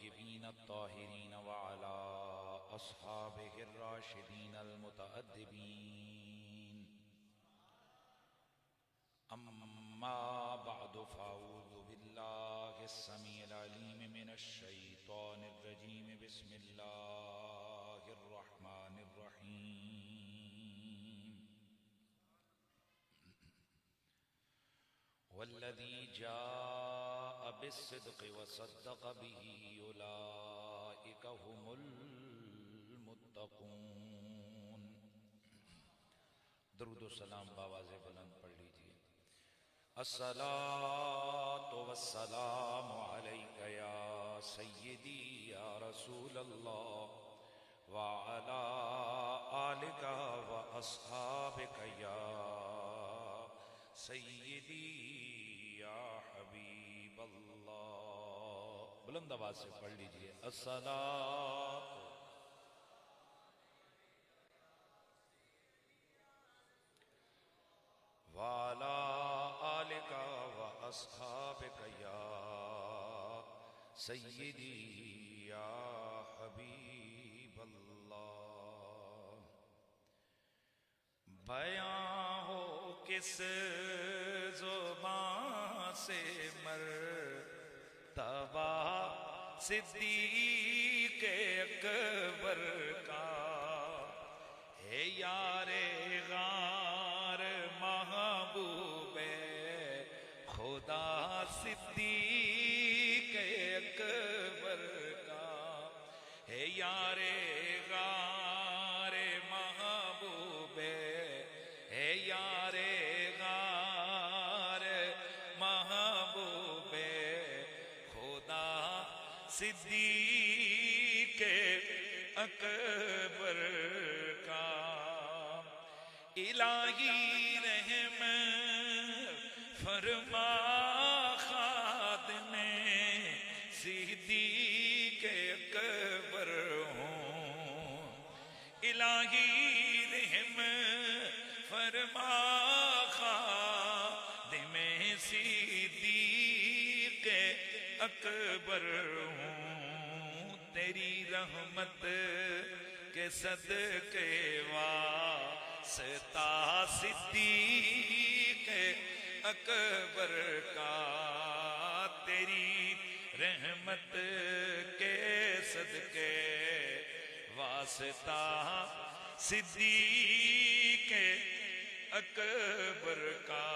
तय्यबीन अत्ताहिरीन व अला अस्हाबिहि अर्राशिदीन अलमुतअद्दिबीन। अम्मा बअदु फ़अऊज़ु बिल्लाहिस समीइल अलीम मिनश शैतानिर रजीम। बिस्मिल्लाहिर रहमानिर रहीम। वल्लज़ी जाअ बिस्सिद्क़ि व सद्दक़ बिही उलाइका हुमुल मुत्तक़ून। दुरूद व सलाम बावाज़े बुलंद पढ़ लीजिए। अस्सलातु वस्सलामु अलैका या सय्यदी या रसूलल्लाह व अला आलिका व अस्हाबिका या सय्यदी या हबीबल्लाह। बुलंद आवाज से पढ़ लीजिए। अस्सलातु वाला आलिका व अस्हाबिका या सय्यदी या हबीबल्लाह। बयां हो किस ज़ुबान से मर्तबा सिद्दीक़ अकबर का है यारे गार महबूबे खुदा सिद्दीक़ अकबर का है यारे गार महबूबे है यारे गार महबूबे खुदा सिद्दीक़ अकबर का। इलाही रहम फरमा खादिमे सिद्दीक़ अकबर हूँ। इलाही रहम फरमा खादिमे सिद्दीक़ अकबर हूँ। तेरी रहमत के सदके वास्ता सिद्दीक़ अकबर का। तेरी रहमत के सदके वास्ता सिद्दीक़ अकबर का।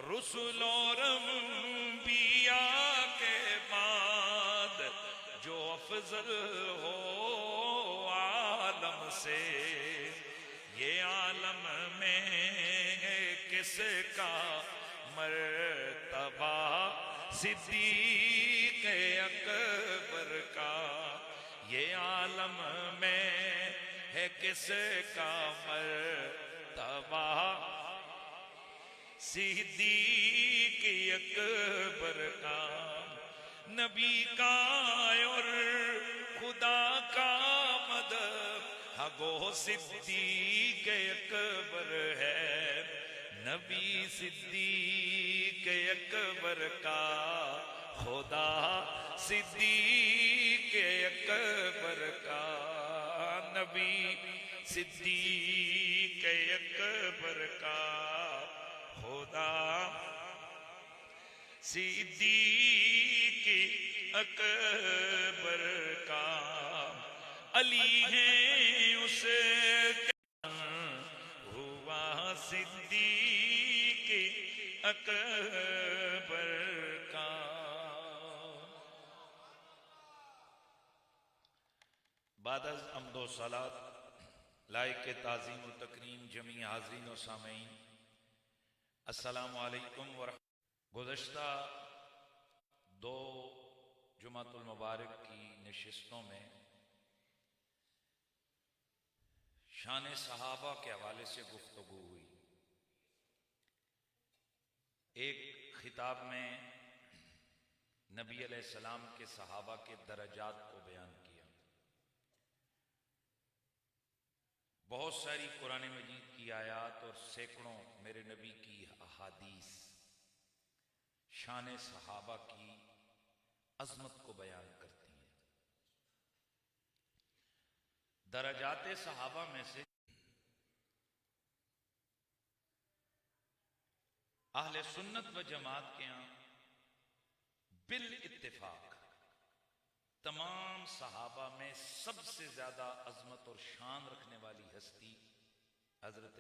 रुसूल और अंबिया के बाद जो अफजल हो आलम से, ये आलम में किसका मर्तबा सिद्दीक़ अकबर का। ये आलम में है किसका मर्तबा सिद्दीक़ अकबर का। नबी का और खुदा का मदद हगो सिद्दीक़ अकबर है। नबी सिद्दीक़ अकबर का खुदा सिद्दीक़ अकबर का। नबी सिद्दीक़ अकबर का खुदा सिद्दीक़ अकबर का। अली है उसका हुआ सिद्दीक़ अकबर का। बादअज़ अम्दो सलात लायक ताज़ीम व तकरीम जमी हाज़रीन व सामईन, अस्सलामु अलैकुम व गुज़श्ता 2 जुमातुल मुबारक की नशिस्तों में शान सहाबा के हवाले से गुफ्तगू हुई। एक खिताब में नबी अलैहिस्सलाम के सहाबा के दरजात को बयान किया। बहुत सारी कुरान मजीद की आयात और सैकड़ों मेरे नबी की अहादीस शान सहाबा की अजमत को बयान करती हैं। दरजाते सहाबा में से अहले सुन्नत व जमात के यहां बिल इत्तेफाक तमाम सहाबा में सबसे ज्यादा अजमत और शान रखने वाली हस्ती हजरत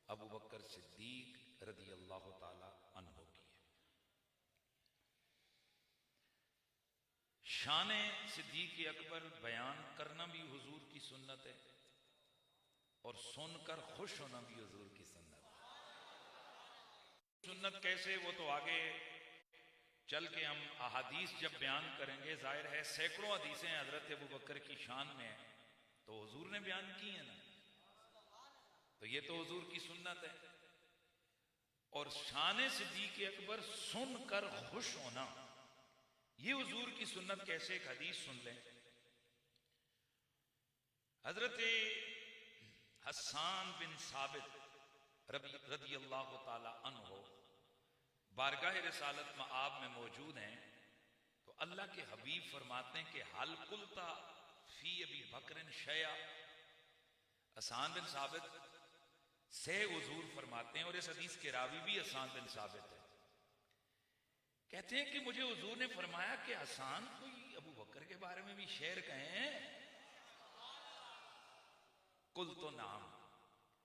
अबू बकर सिद्दीक रदी अल्लाह ताला अन्हु की है। शान सिद्दीक अकबर बयान करना भी हुजूर की सुन्नत है और सुनकर खुश होना भी हुजूर की सुन्नत है। सुन्नत कैसे, वो तो आगे चल के हम अहादीस जब बयान करेंगे। जाहिर है सैकड़ों हदीसें हजरत अबू बकर की शान में है, तो हुजूर ने बयान की है ना, तो ये तो हुजूर की सुन्नत है। और शान सिद्दीक अकबर सुनकर खुश होना, ये हुजूर की सुन्नत कैसे। एक हदीस सुन लें। हजरत हस्सान बिन साबित रदी अल्लाह ताला अन्हो बारगाह रिसालत में आप में मौजूद हैं, तो अल्लाह के हबीब फरमाते हैं कि हल कुलता फी अबी बकरिन शया। हस्सान बिन साबित से हुजूर फरमाते हैं, और इस हदीस के रावी भी हस्सान बिन साबित है, कहते हैं कि मुझे हुजूर ने फरमाया कि हस्सान कोई अबू बकर के बारे में भी शेर कहें। कुल तो नाम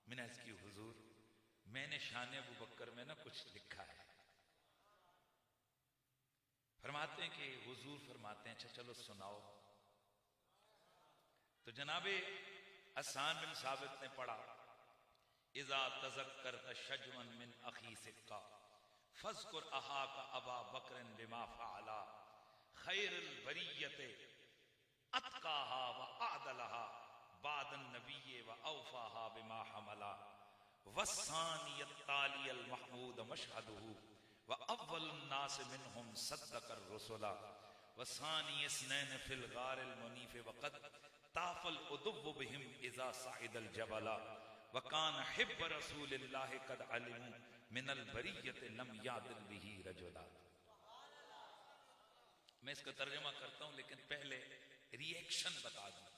मैंने इसकी हुजूर, मैंने शान अबू बकर में ना कुछ लिखा है। फरमाते हैं कि हुजूर फरमाते हैं अच्छा चलो सुनाओ। तो जनाबे हस्सान बिन साबित ने पढ़ा, इज़ा तज़क्कर तशज्जुअन मिन अखी सिक्का फज़कुर अहाका अबा बकरिन बिमा फ़अला खैरुल बरियते अत्काहा व अअदलहा बादन नबिय्य व औफ़ाहा बिमा हमला वस्सानियत तालियल महमूद मशहदुहु व अव्वलुन नास मिनहुम सद्दकर रसूला वसानी इस्नैन फिल गारिल मुनीफ वक़द ताफल उदुव्व बिहिम इज़ा साइदल जबला वकान हिब्ब रसूलिल्लाह कद अलिमु मिनल बरियत लम यादिल बिही रजुला। मैं इसका तर्जुमा करता हूं, लेकिन पहले रिएक्शन बता दूं।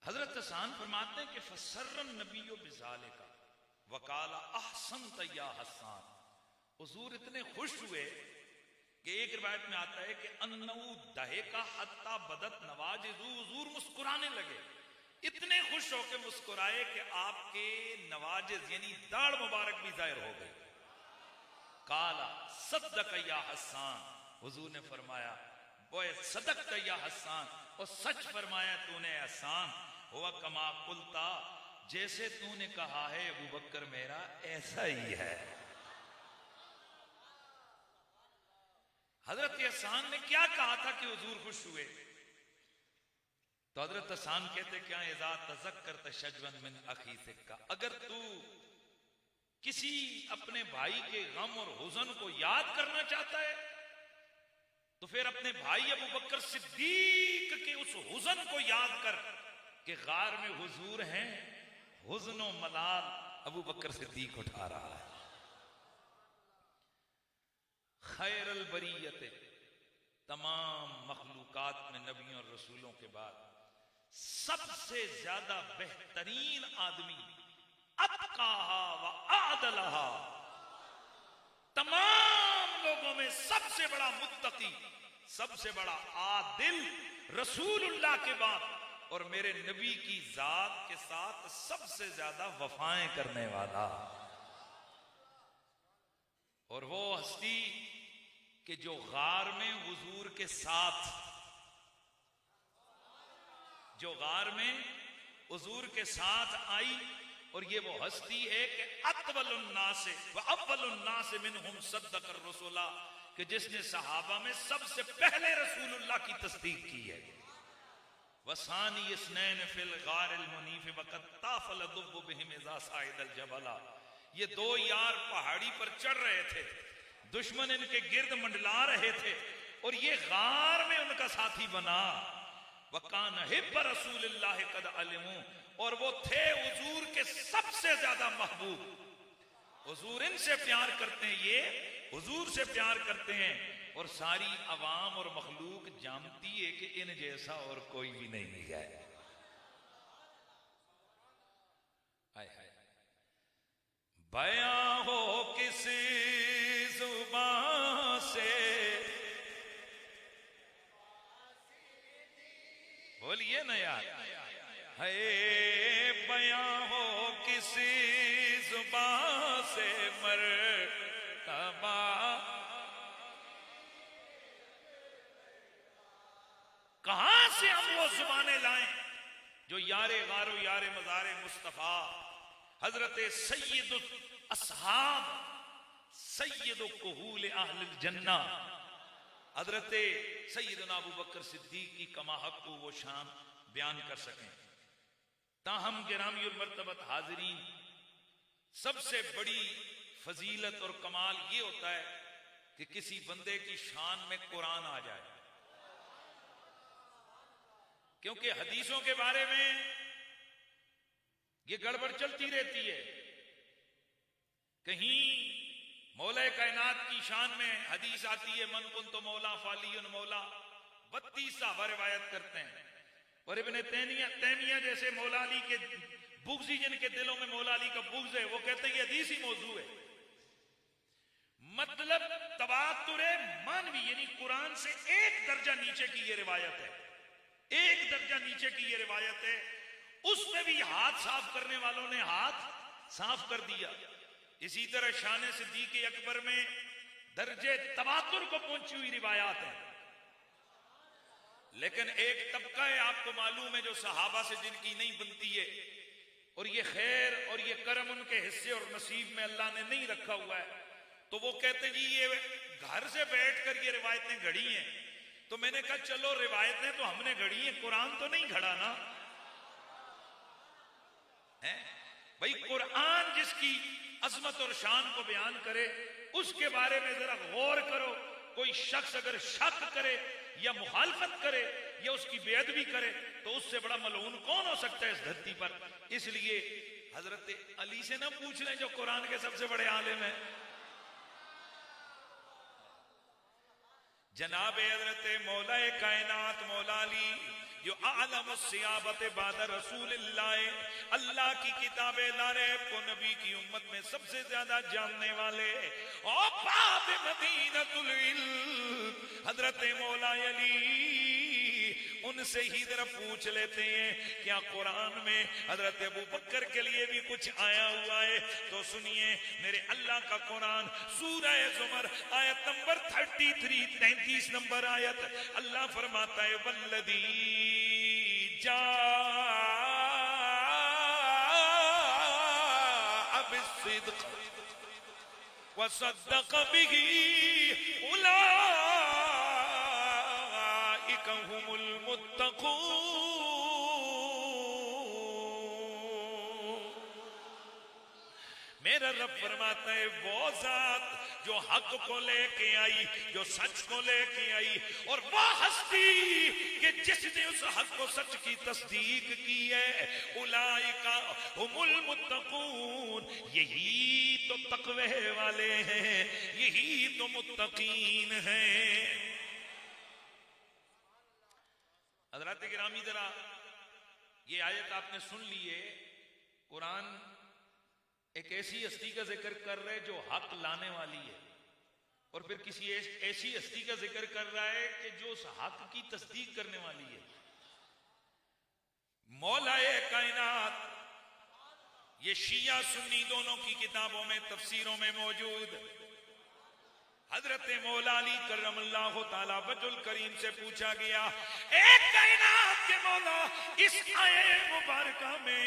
हजरत हस्सान फरमाते हैं कि फसर्रन नबियो बिज़ालिका वकाला अहसन तैया हस्सान। हुजूर इतने खुश हुए कि एक रिवायत में आता है कि अन्नऊ दहे का हत्ता बदत नवाज, हुजूर मुस्कुराने लगे। इतने खुश होकर मुस्कुराए कि आपके नवाजिज यानी दाढ़ मुबारक भी जाहिर हो गई। काला सद्दक या हस्सान, हुजूर ने फरमाया बोए सदक या हस्सान, और सच फरमाया तूने हस्सान। हुआ कमा कुलता, जैसे तूने कहा है अबू बकर मेरा ऐसा ही है। हजरत हस्सान ने क्या कहा था कि हुजूर खुश हुए? तो हजरत हस्सान कहते क्या, इज़ा तज़क्कर तशज्जुअन मिन अखी सिक्का, अगर तू किसी अपने भाई के गम और हुज़न को याद करना चाहता है तो फिर अपने भाई अबू बकर सिद्दीक के उस हुज़न को याद कर कि गार में हुजूर हैं, हुज़्नो मलाल अबू बकर सिद्दीक उठा रहा है। खैरुल बरियत, तमाम मखलूकात में नबियों और रसूलों के बाद सबसे ज्यादा बेहतरीन आदमी अत्काहा व आदलहा, तमाम लोगों में सबसे बड़ा मुत्तकी, सबसे बड़ा आदिल रसूलुल्लाह के बाद और मेरे नबी की जात के साथ सबसे ज्यादा वफाएं करने वाला। और वो हस्ती कि जो गार में हुजूर के साथ, जो गार में हुजूर के साथ आई, और ये वो हस्ती है कि अतवलुन्नास व अव्वलुन्नास मिनहुम सद्दकर रसूला, कि जिसने सहाबा में सबसे पहले रसूलुल्लाह की तस्दीक की है। वसानी इस्नैन फिल गारिल मुनीफ वक़द ताफल दुब्ब बिहिम इज़ा साइदल जबला, ये दो यार पहाड़ी पर चढ़ रहे थे, दुश्मन इनके गिर्द मंडला रहे थे और ये गार में उनका साथी बना। वकान हिब्ब रसूलिल्लाह कद अलिमू, और वो थे हुजूर के सबसे ज्यादा महबूब। हुजूर इनसे प्यार करते हैं, ये हुजूर से प्यार करते हैं, और सारी अवाम और मखलूक जानती है कि इन जैसा और कोई भी नहीं है। हाय हाय, बयां हो किसी जुबान से, बोलिए ना यार, है बयां हो किसी जुबान से मर्तबा। कहां से हम वो जुबानें लाएं जो यारे गारो यारे मज़ारे मुस्तफा हजरत सैयदुल अस्हाब सैयदुल कुहूल अहलुल जन्ना हजरत सैयदना अबू बकर सिद्दीक की कमाहक को वो शान बयान कर सकें। ताहम गिरामीउल मर्तबत हाजिरीन, सबसे बड़ी फजीलत और कमाल ये होता है कि किसी बंदे की शान में कुरान आ जाए, क्योंकि हदीसों के बारे में ये गड़बड़ चलती रहती है। कहीं मौला कायनात की शान में हदीस आती है, मन कुन तो मौला फालियुन मौला, 32 साहबा रिवायत करते हैं। और इब्ने तैमिया जैसे मौला अली के बुग़्ज़ी, जिनके दिलों में मौला अली का बुग़्ज़ है, वो कहते हैं ये हदीस ही मौजू है। मतलब तवातुर मानवी, यानी कुरान से एक दर्जा नीचे की ये रिवायत है, एक दर्जा नीचे की ये रिवायत है। उसमें भी हाथ साफ करने वालों ने हाथ साफ कर दिया। इसी तरह शान सिद्दीक़ अकबर में दर्जे तवातुर को पहुंची हुई रिवायात है। लेकिन एक तबका है, आपको मालूम है, जो सहाबा से जिनकी नहीं बनती है, और ये खैर और ये करम उनके हिस्से और नसीब में अल्लाह ने नहीं रखा हुआ है, तो वो कहते जी ये घर से बैठकर ये रिवायतें घड़ी हैं। तो मैंने कहा चलो रिवायतें तो हमने घड़ी हैं, कुरान तो नहीं घड़ा ना है भाई। कुरान जिसकी अजमत और शान को बयान करे, उसके बारे में जरा गौर करो। कोई शख्स अगर शक करे या मुखालफत करे या उसकी बेअदबी करे, तो उससे बड़ा मलऊन कौन हो सकता है इस धरती पर। इसलिए हजरत अली से ना पूछ लें जो कुरान के सबसे बड़े आलिम हैं। जनाब हजरत मौला कायनात मौला अली जो आलम सियाबत बाद रसूलिल्लाह, अल्लाह की किताबे लारे को नबी की उम्मत में सबसे ज्यादा जानने वाले और बाब मदीनतुल इल्म हजरत मौला अली, उनसे ही जरा पूछ लेते हैं क्या कुरान में हजरत अबू बकर के लिए भी कुछ आया हुआ है। तो सुनिए मेरे अल्लाह का कुरान, सूरह ज़ुमर आयत नंबर 33, 33 नंबर आयत, अल्लाह फरमाता है वल्लदी जा बिस्सिद्क़ वसद्दक़ बिही उलाइका हुमुल मुत्तक़ून। मेरा रब फरमाता है वो जात जो हक को लेके आई, जो सच को लेके आई, और वो हस्ती कि जिसने उस हक को सच की तस्दीक की है, उलाइका हुमुल मुत्तक़ून, यही तो तक़वे वाले हैं, यही तो मुत्तक़ीन हैं। हज़रात गिरामी जरा ये आयत आपने सुन ली है। कुरान एक ऐसी हस्ती का जिक्र कर रहे जो हक लाने वाली है, और फिर किसी ऐसी हस्ती का जिक्र कर रहा है कि जो उस हक की तस्दीक करने वाली है। मौलाए कायनात, ये शिया सुन्नी दोनों की किताबों में तफसीरों में मौजूद। हजरत मौला अली करमल्लाहु ताला वजुल करीम से पूछा गया, एक कायनात के मौला, इस आयत मुबारका में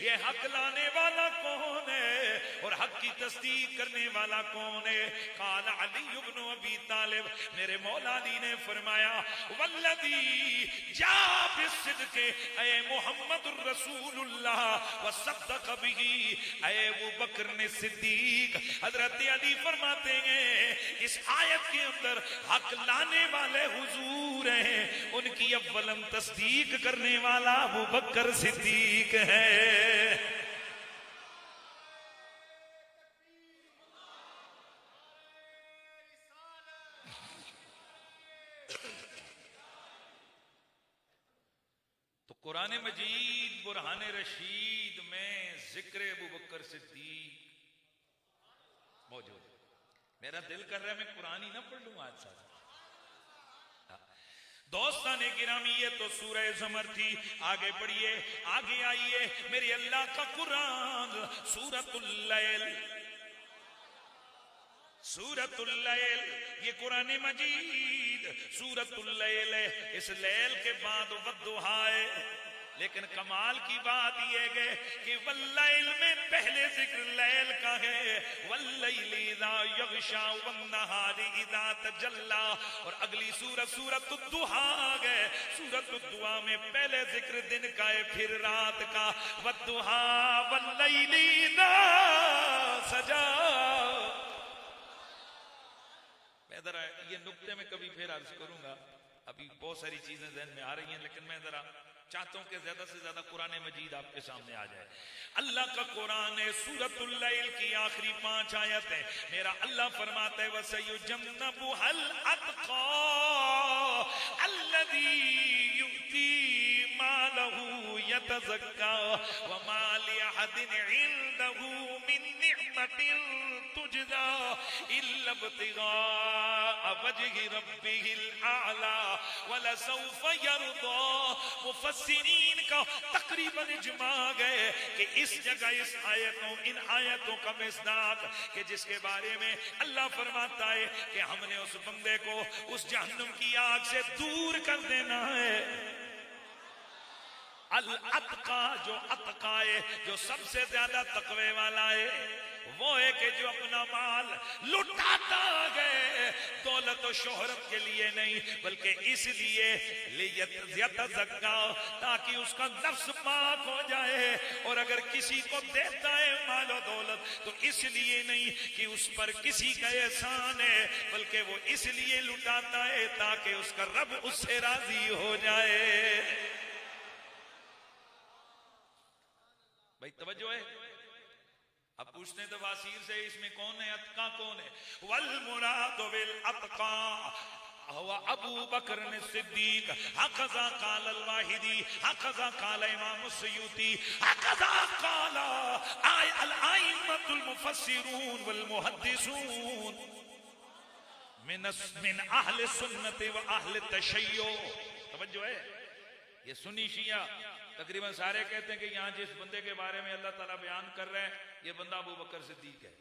ये हक लाने वाला कौन है और हक की तस्दीक करने वाला कौन है? काल अली इब्न अबी तालिब, मेरे मौला अली ने फरमाया वल्लदी जा बिस्सिद्क़, ऐ मुहम्मदुर रसूलुल्लाह व सद्दक़ बिही, ऐ अबू बकर ने सिद्दीक। हजरत अली फरमाते हैं इस आयत के अंदर हक लाने वाले हुजूर हैं, उनकी अव्वलम तस्दीक करने वाला अबू बकर सिद्दीक है। कुरान मजीद बुरहान रशीद में जिक्र अबू बकर सिद्दीक मौजूद है। मेरा दिल कर रहा है मैं कुरान ही ना पढ़ लूं आज साथ। दोस्ताने गिरामी, ये तो सूरह ज़मर थी। आगे बढ़िए, आगे आइए, मेरे अल्लाह का कुरान सूरतुल लैल, सूरतुल लैल, ये कुरान मजीद सूरतुल लैल है। इस लैल के बाद वद्दुहा है, लेकिन कमाल की बात यह है कि वल्लैल में पहले जिक्र लैल का है, वल्लैली इज़ा यग़शा वन्नहारी इज़ा तजल्ला, और अगली सूरत सूरतुद्दुहा है। सूरतुद्दुहा में पहले जिक्र दिन का है, फिर रात का। वद्दुहा वल्लैली इज़ा सजा। मैं जरा ये नुक्ते में कभी फिर अर्ज करूंगा, अभी बहुत सारी चीजें ज़हन में आ रही हैं, लेकिन मैं जरा चाहता हूं कि ज्यादा से ज्यादा कुरान मजीद आपके सामने आ जाए। अल्लाह का कुरान है, सूरतुल लैल की आखिरी 5 आयत है। मेरा अल्लाह फरमाता है वसयुजन्नबुहल अत्क़ा अल्लज़ी यु'ती मालहु यतज़क्का वमा लिअहदिन इंदहु मिन निअमतिन तुजज़ा इल्ला इब्तिग़ाअ वजहि रब्बिहिल आला वलसौफ़ यरदा। मुफस्सिरीन का तकरीबन इजमा है कि इस जगह इस आयतों, इन आयतों का मिस्दाक कि जिसके बारे में अल्लाह फरमाता है कि हमने उस बंदे को उस जहन्नुम की आग से दूर कर देना है। अल अत्का, जो अत्का है, जो सबसे ज्यादा तकवे वाला है, वो है कि जो अपना माल लुटाता है दौलत और शोहरत के लिए नहीं, बल्कि इसलिए लियतज़क्का, ताकि उसका नफ्स पाक हो जाए। और अगर किसी को देता है माल और दौलत तो इसलिए नहीं कि उस पर किसी का एहसान है, बल्कि वो इसलिए लुटाता है ताकि उसका रब उससे राजी हो जाए। भाई तवज्जो है। अब पूछते हैं तफसीर से, इसमें कौन है अत्का, कौन है? वल मुरादु बिल अत्का हुवा अबू बकर सिद्दीक, हक़ज़ा क़ाल अल वाहिदी, हक़ज़ा क़ाल इमाम सयूती, हक़ज़ा क़ाल अल आइम्मतुल मुफस्सिरून वल मुहद्दिसून मिन अहले सुन्नत व अहले तशय्यो। तवज्जो है, ये सुन्नी शिया तकरीबन सारे कहते हैं कि यहाँ जिस बंदे के बारे में अल्लाह ताला बयान कर रहे हैं ये बंदा अबू बकर सिद्दीक है।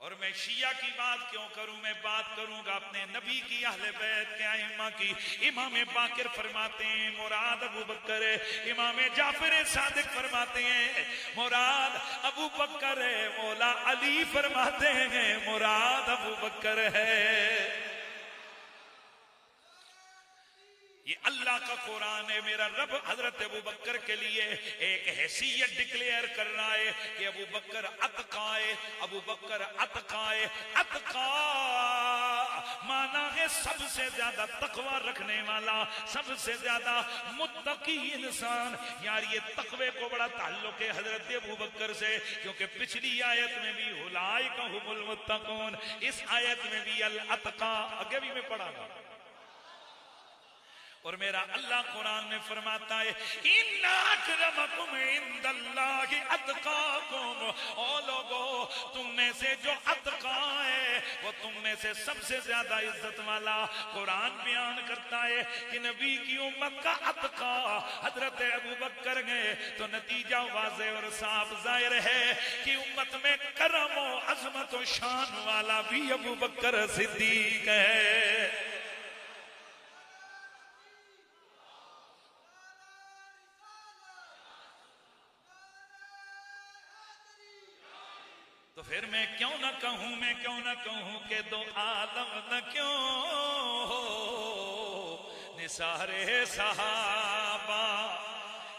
और मैं शिया की बात क्यों करूं, मैं बात करूंगा अपने नबी की, अहले बैत के आइम्मा की। इमाम बाकिर फरमाते हैं मुराद अबू बकर है, इमाम जाफर सादिक फरमाते हैं मुराद अबू बकर है, मौला अली फरमाते हैं मुराद अबू बकर है। ये अल्लाह का कुरान है। मेरा रब हजरत अबू बकर के लिए एक हैसियत डिक्लेयर कर रहा है कि अबू बकर अत्का है, अबू बकर अत्का है। अत्का माना है सबसे ज्यादा तकवा रखने वाला, सबसे ज्यादा मुत्तकी इंसान। यार ये तकवे को बड़ा ताल्लुक है हजरत अबू बकर से, क्योंकि पिछली आयत में भी उलाइका हुमुल मुत्तकून, इस आयत में भी अल अत्का, आगे भी मैं पढ़ाऊंगा। और मेरा अल्लाह कुरान में फरमाता है इन्ना अक्रमकुम इंदल्लाहि अत्काकुम, ओ लोगो तुम में से जो अत्का है वो तुम में से सबसे ज्यादा इज्जत वाला। कुरान बयान करता है कि नबी की उम्मत का अत्का हजरत अबू बकर गए, तो नतीजा वाज़े और साफ जाहिर है कि उम्मत में करम और अजमत और शान वाला भी अबू बकर सिद्दीक है। तो फिर मैं क्यों ना कहूं, मैं क्यों ना कहूं कि दो आलम न क्यों हो निसारे सहाबा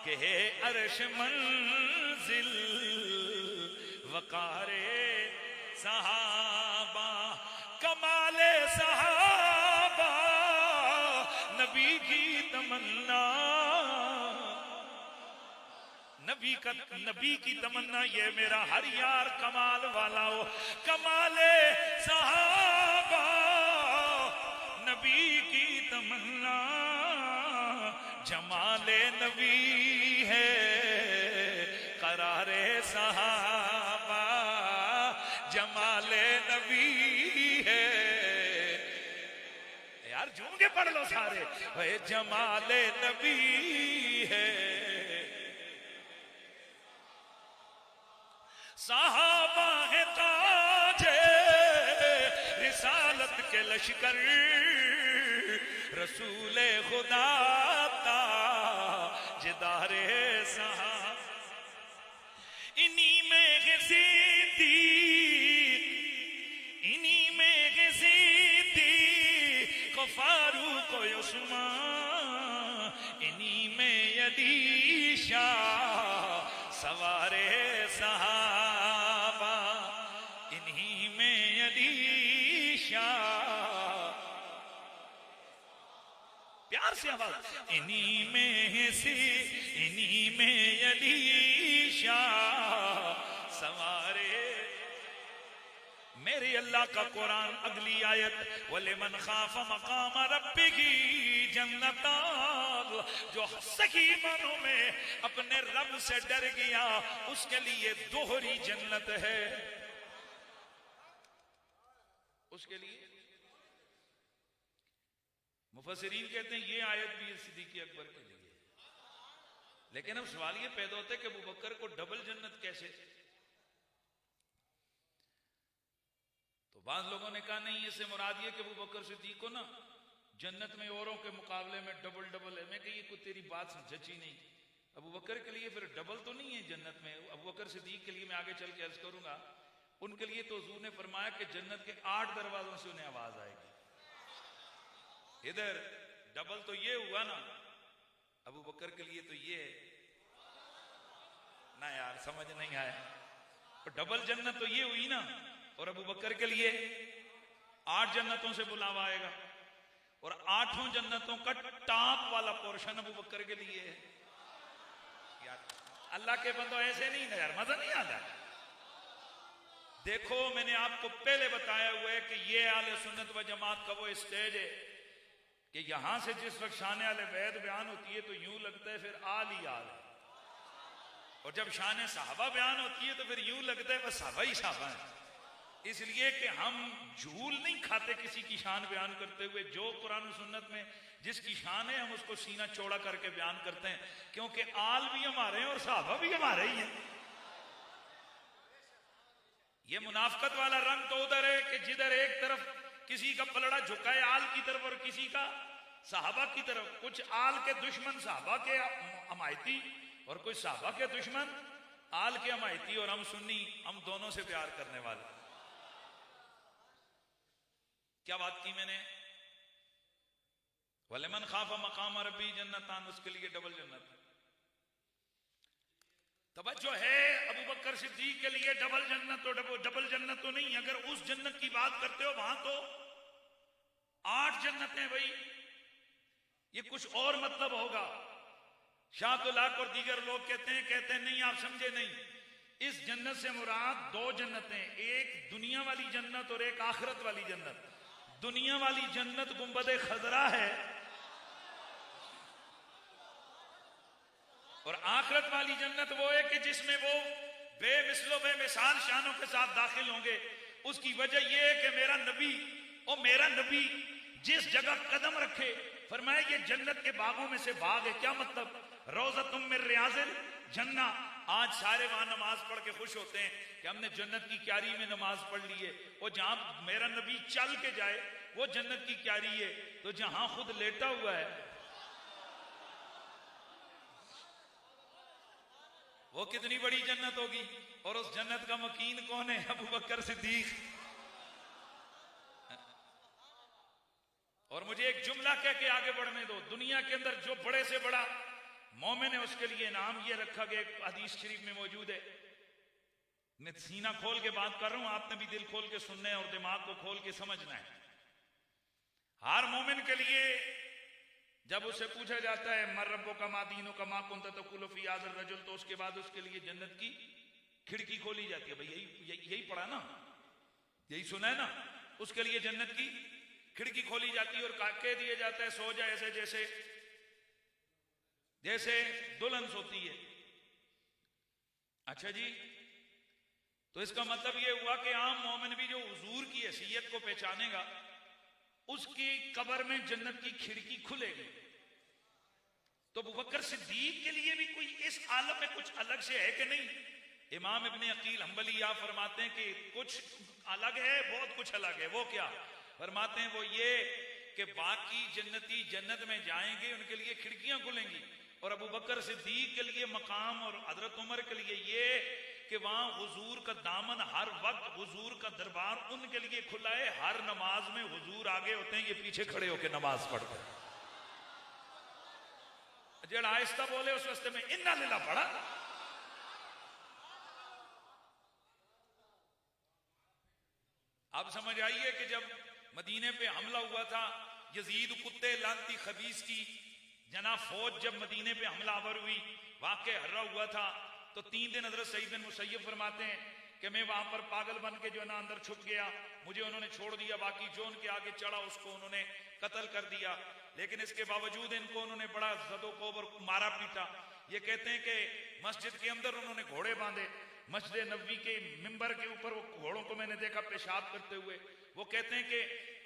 के अर्श मंजिल वकारे सहाबा, कमाले सहाबा नबी की तमन्ना, नबी की तमन्ना ये मेरा हर यार कमाल वाला हो। कमाले सहाबा नबी की तमन्ना, जमाले नबी है करारे सहाबा, जमाले नबी है। यार झूम के पढ़ लो सारे, वे जमाले नबी है। सहाबा है ताजे रिसालत के लश्कर, रसूले खुदा ताजदारे सहा, इन्हीं में है सिद्दीक, इन्हीं में है सिद्दीक को फारूक को उस्मान, इन्हीं में अली शाह सवारे सहाबा, इन्हीं में अली शाह, प्यार से आवाज, इन्हीं में से इन्हीं में अली शाह सवारे। मेरे अल्लाह का कुरान अगली आयत, वलिमन खाफ मकाम रब्बिही जन्नतान, जो सही मानों में अपने रब से डर गया उसके लिए दोहरी जन्नत है। उसके लिए मुफस्सिरीन कहते हैं ये आयत भी सिद्दीक़ अकबर के लिए। लेकिन अब सवाल ये पैदा होता है कि अबू बकर को डबल जन्नत कैसे? तो बाद लोगों ने कहा नहीं, इससे मुराद ये कि अबू बकर सिद्दीक़ को ना जन्नत में औरों के मुकाबले में डबल डबल है। मैं कही कोई तेरी बात जची नहीं। अबू बकर के लिए फिर डबल तो नहीं है जन्नत में। अबू बकर सिद्दीक़ के लिए मैं आगे चल के अर्ज करूंगा, उनके लिए तो हुजूर ने फरमाया कि जन्नत के 8 दरवाजों से उन्हें आवाज आएगी। इधर डबल तो ये हुआ ना, अबू बकर के लिए तो ये है ना। यार समझ नहीं आया, तो डबल जन्नत तो ये हुई ना, और अबू बकर के लिए 8 जन्नतों से बुलावा आएगा, और 8 जन्नतों का टॉप वाला पोर्शन अबू बकर के लिए है। यार अल्लाह के बंदो ऐसे नहीं ना यार, मजा नहीं आता। देखो मैंने आपको पहले बताया हुआ है कि ये आले सुन्नत व जमात का वो स्टेज है कि यहां से जिस वक्त शान आले बैत बयान होती है तो यूं लगता है फिर आल ही आल है, और जब शान साहबा बयान होती है तो फिर यूं लगता है बस साहबा ही साहबा है। इसलिए कि हम झूल नहीं खाते किसी की शान बयान करते हुए। जो कुरान सुन्नत में जिसकी शान है हम उसको सीना चौड़ा करके बयान करते हैं, क्योंकि आल भी हमारे हैं और साहबा भी हमारे ही हैं। ये मुनाफकत वाला रंग तो उधर है कि जिधर एक तरफ किसी का पलड़ा झुका है आल की तरफ और किसी का साहबा की तरफ। कुछ आल के दुश्मन साहबा के हमायती और कुछ साहबा के दुश्मन आल के हमायती, और हम सुन्नी, हम दोनों से प्यार करने वाले। क्या बात की मैंने? वलिमन खाफा मकाम रब्बी जन्नतान, उसके लिए डबल जन्नत। तवज्जो है, अबू बकर सिद्दीक के लिए डबल जन्नत तो डबल जन्नत तो नहीं। अगर उस जन्नत की बात करते हो वहां तो 8 जन्नतें भाई, ये कुछ और मतलब होगा। शाहतुल्लाह और दीगर लोग कहते हैं नहीं, आप समझे नहीं। इस जन्नत से मुराद 2 जन्नतें, एक दुनिया वाली जन्नत और एक आखिरत वाली जन्नत। दुनिया वाली जन्नत गुंबद खजरा है, और आखिरत वाली जन्नत वो है कि जिसमें वो बेमिसलो बेमिसाल शानों के साथ दाखिल होंगे। उसकी वजह यह है कि मेरा नबी जिस जगह कदम रखे, फरमाया ये जन्नत के बागों में से बाग है। क्या मतलब? रोज़तुम मिन रियाज़िल जन्ना। आज सारे वहां नमाज पढ़ के खुश होते हैं कि हमने जन्नत की क्यारी में नमाज पढ़ ली है। और जहां मेरा नबी चल के जाए वो जन्नत की क्यारी है, तो जहां खुद लेटा हुआ है वो कितनी बड़ी जन्नत होगी। और उस जन्नत का मकीन कौन है? अबू बकर सिद्दीक। और मुझे एक जुमला कह के आगे बढ़ने दो। दुनिया के अंदर जो बड़े से बड़ा मोमिन है उसके लिए नाम ये रखा गया, हदीस शरीफ में मौजूद है। मैं सीना खोल के बात कर रहा हूं, आपने भी दिल खोल के सुनना है और दिमाग को खोल के समझना है। हर मोमिन के लिए जब उसे पूछा जाता है मर रब्बो का मा दीनो का मा कुंता तकुलु फी हाज़िल रजुल, तो उसके बाद उसके लिए जन्नत की खिड़की खोली जाती है। भाई यही पढ़ा ना, यही सुना है ना। उसके लिए जन्नत की खिड़की खोली जाती है और कह दिया जाता है सो जा ऐसे जैसे जैसे दुल्हन सोती है। अच्छा जी, तो इसका मतलब यह हुआ कि आम मोमिन भी जो हुजूर की हैसियत को पहचानेगा उसकी कब्र में जन्नत की खिड़की खुलेगी। तो अबू बकर सिद्दीक के लिए भी कोई इस आलम में कुछ अलग से है कि नहीं? इमाम इब्ने अकील हंबली या फरमाते हैं कि कुछ अलग है, बहुत कुछ अलग है। वो क्या फरमाते हैं? वो ये कि बाकी जन्नती जन्नत में जाएंगे, उनके लिए खिड़कियां खुलेंगी, और अबू बकर सिद्दीक के लिए मकाम और हजरत उमर के लिए ये कि वहां हुजूर का दामन हर वक्त, हुजूर का दरबार उनके लिए खुला है। हर नमाज में हुजूर आगे होते हैं, ये पीछे खड़े होकर नमाज पढ़ते हैं। जेड़ा आहिस्ता बोले उस वास्ते में इन्ना लीला पड़ा। अब समझ आइए कि जब मदीने पे हमला हुआ था, यजीद कुत्ते लानती खबीस की जना फौज जब मदीने पे हमलावर हुई, वाक़े हर्रा हुआ था, तो 3 दिन हजरत सईद बिन मुसय्यब फरमाते हैं कि मैं वहां पर पागल बन के जो है ना अंदर छुप गया, मुझे उन्होंने छोड़ दिया, बाकी जो उनके आगे चढ़ा उसको उन्होंने कत्ल कर दिया। लेकिन इसके बावजूद इनको उन्होंने बड़ा ज़दोकोब और मारा पीटा। ये कहते हैं कि मस्जिद के अंदर उन्होंने घोड़े बांधे, मस्जिद नबवी के मिंबर के ऊपर वो घोड़ों को मैंने देखा पेशाब करते हुए। वो कहते हैं कि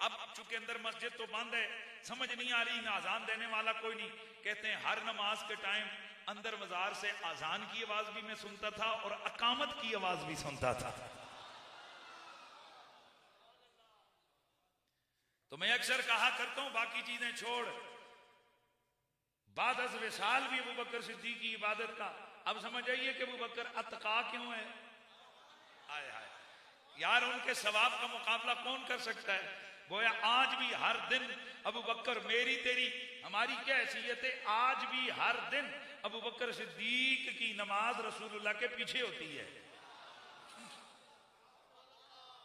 अब चूंकि अंदर मस्जिद तो बंद है, समझ नहीं आ रही, ना अजान देने वाला कोई नहीं। कहते हैं हर नमाज के टाइम अंदर मजार से अजान की आवाज भी मैं सुनता था और अकामत की आवाज भी सुनता था। तो मैं अक्सर कहा करता हूं, बाकी चीजें छोड़, बाद अज़ विसाल भी अबू बकर सिद्दीक की इबादत का। अब समझ आइए कि अबू बकर अतका क्यों है। आए हाय यार, उनके सवाब का मुकाबला कौन कर सकता है? गोया आज भी हर दिन अबू बकर, मेरी तेरी हमारी क्या हैसियत है, आज भी हर दिन अबू बकर सिद्दीक की नमाज रसूलुल्लाह के पीछे होती है।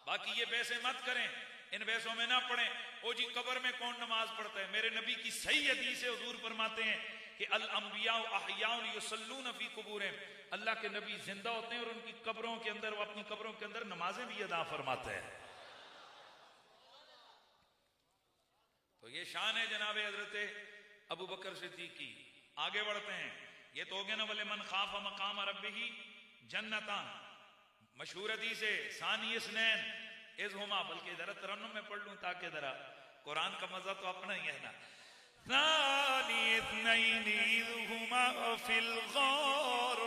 बाकी ये बहसें मत करें, इन बहसों में ना पड़े। ओ जी कब्र में कौन नमाज पढ़ता है? मेरे नबी की सही हदीस है, हुजूर फरमाते हैं कि अल अंबिया अहयाउन युसल्लून फी कुबूरिहिम, अल्लाह के नबी जिंदा होते हैं और उनकी कब्रों के अंदर, वो अपनी कब्रों के अंदर नमाजें भी अदा फरमाते हैं। तो ये शान है जनाब हजरत अबू बकर सिद्दीक की। आगे बढ़ते हैं। ये तो हो गया ना, वले मन खाफा मकाम रब्बिही जन्नतान, मशहूर हदीस है। सानी इसनैन इज़हुमा, बल्कि जरा तरन्नुम में पढ़ लूं ताकि जरा कुरान का मजा तो अपना ही है ना। सानी इस्नैन इज़हुमा फिल गार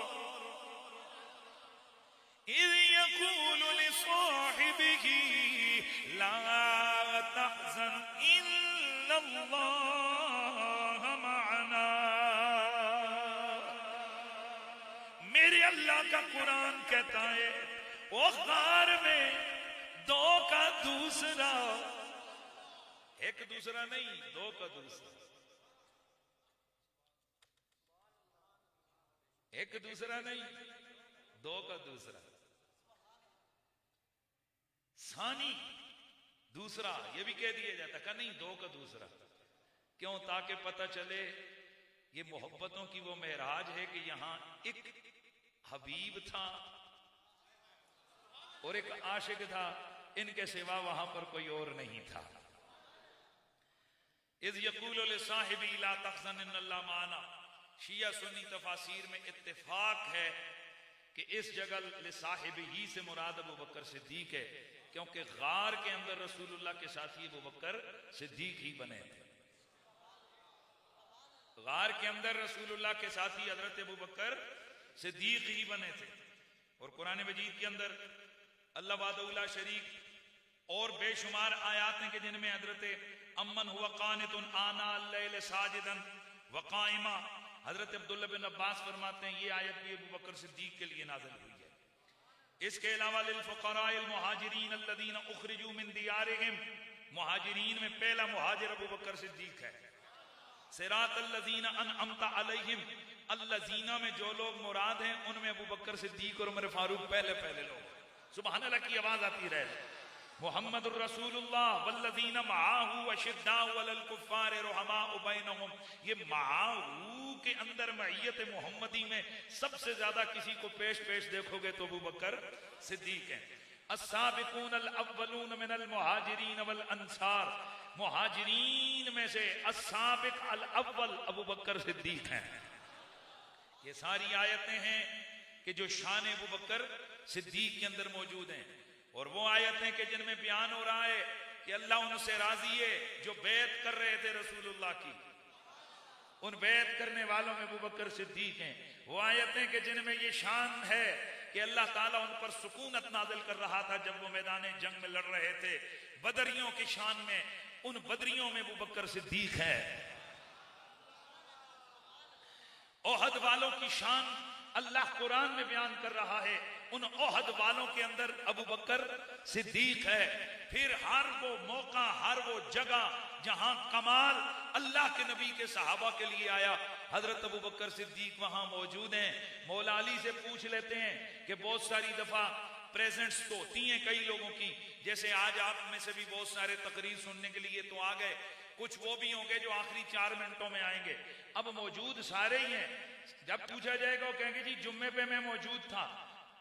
इज़ यक़ूलु लिसाहिबिही ला तहज़न इन्नल्लाह मअना। मेरे अल्लाह का कुरान कहता है वो गार में दो का दूसरा, एक दूसरा नहीं, दो का दूसरा, एक दूसरा नहीं, दो का दूसरा। सानी दूसरा, ये भी कह दिया जाता का नहीं, दो का दूसरा। क्यों? ताकि पता चले ये मोहब्बतों की वो महराज है कि यहां एक हबीब था और एक आशिक था, इनके सिवा वहां पर कोई और नहीं था। इज़ यक़ूलु लिसाहिबी ला तहज़न इन्नल्लाह माना। शिया सुन्नी तफासीर में इत्तेफाक है कि इस जगह लिसाहिबी से मुराद अबू बकर सिद्दीक है, क्योंकि गार के अंदर रसूलुल्लाह के साथी अबू बकर सिद्दीक ही बने थे। गार के अंदर रसूलुल्लाह के साथी हजरत अबू बकर सिद्दीक ही बने थे। और कुरान मजीद के अंदर अल्लाह वादउला शरीक और बेशुमार आयात हैं कि जिनमें हजरत अम्मन हुआ कानितुन आना अल-लैल साजिदन व काइमा, हजरत अब्दुल्लाह बिन अब्बास फरमाते हैं ये आयत भी अबू बकर सिद्दीक के लिए नाज़िल हुई है। इसके अलावा लिल फुक़राइल मुहाजिरीन अल्लज़ीना उख़रिजू मिन दियारिहिम, मुहाजिरीन में पहला मुहाजिर अबू बकर सिद्दीक है। सिरातल लज़ीना अनअमता अलैहिम, अल्लज़ीना में जो लोग मुराद हैं उनमें अबू बकर सिद्दीक और उमर फारूक पहले पहले लोग। सुभान अल्लाह की आवाज आती रहे। मुहम्मदुर रसूलुल्लाह वल्लज़ीना मअहू अशिद्दाउ अलल कुफ़्फ़ार रुहमाउ बैनहुम, ये मअहू के अंदर मइयत मुहम्मदी में सबसे ज्यादा किसी को पेश पेश देखोगे तो अबू बकर सिद्दीक हैं। अस्साबिकून अल अव्वलून मिनल मुहाजिरीन वल अंसार, मुहाजिरीन में से अस्साबिक अल अव्वल अबू बकर सिद्दीक हैं। ये सारी आयतें हैं कि जो शान अबू बकर सिद्दीक के अंदर मौजूद हैं, और वो आयतें कि जिनमें बयान हो रहा है कि अल्लाह उनसे राजी है जो बैत कर रहे थे रसूलुल्लाह की, उन बैत करने वालों में अबू बकर सिद्दीक हैं। वो आयतें कि जिनमें ये शान है कि अल्लाह ताला उन पर सुकूनत नाजिल कर रहा था जब वो मैदान जंग में लड़ रहे थे। बदरियों की शान में, उन बदरियों में अबू बकर सिद्दीक है। ओहद वालों की शान अल्लाह कुरान में बयान कर रहा है, उन ओहद वालों के अंदर अबू बकर सिद्दीक है। फिर हर वो मौका, हर वो जगह जहां कमाल अल्लाह के नबी के सहाबा के लिए आया, हजरत अबू बकर सिद्दीक वहां मौजूद हैं। मौला अली से पूछ लेते हैं कि बहुत सारी दफा प्रेजेंट्स तो होती हैं कई लोगों की, जैसे आज आप में से भी बहुत सारे तकरीर सुनने के लिए तो आ गए, कुछ वो भी होंगे जो आखिरी 4 मिनटों में आएंगे। अब मौजूद सारे ही हैं। जब पूछा जाएगा वो कहेंगे जी जुम्मे पे मैं मौजूद था,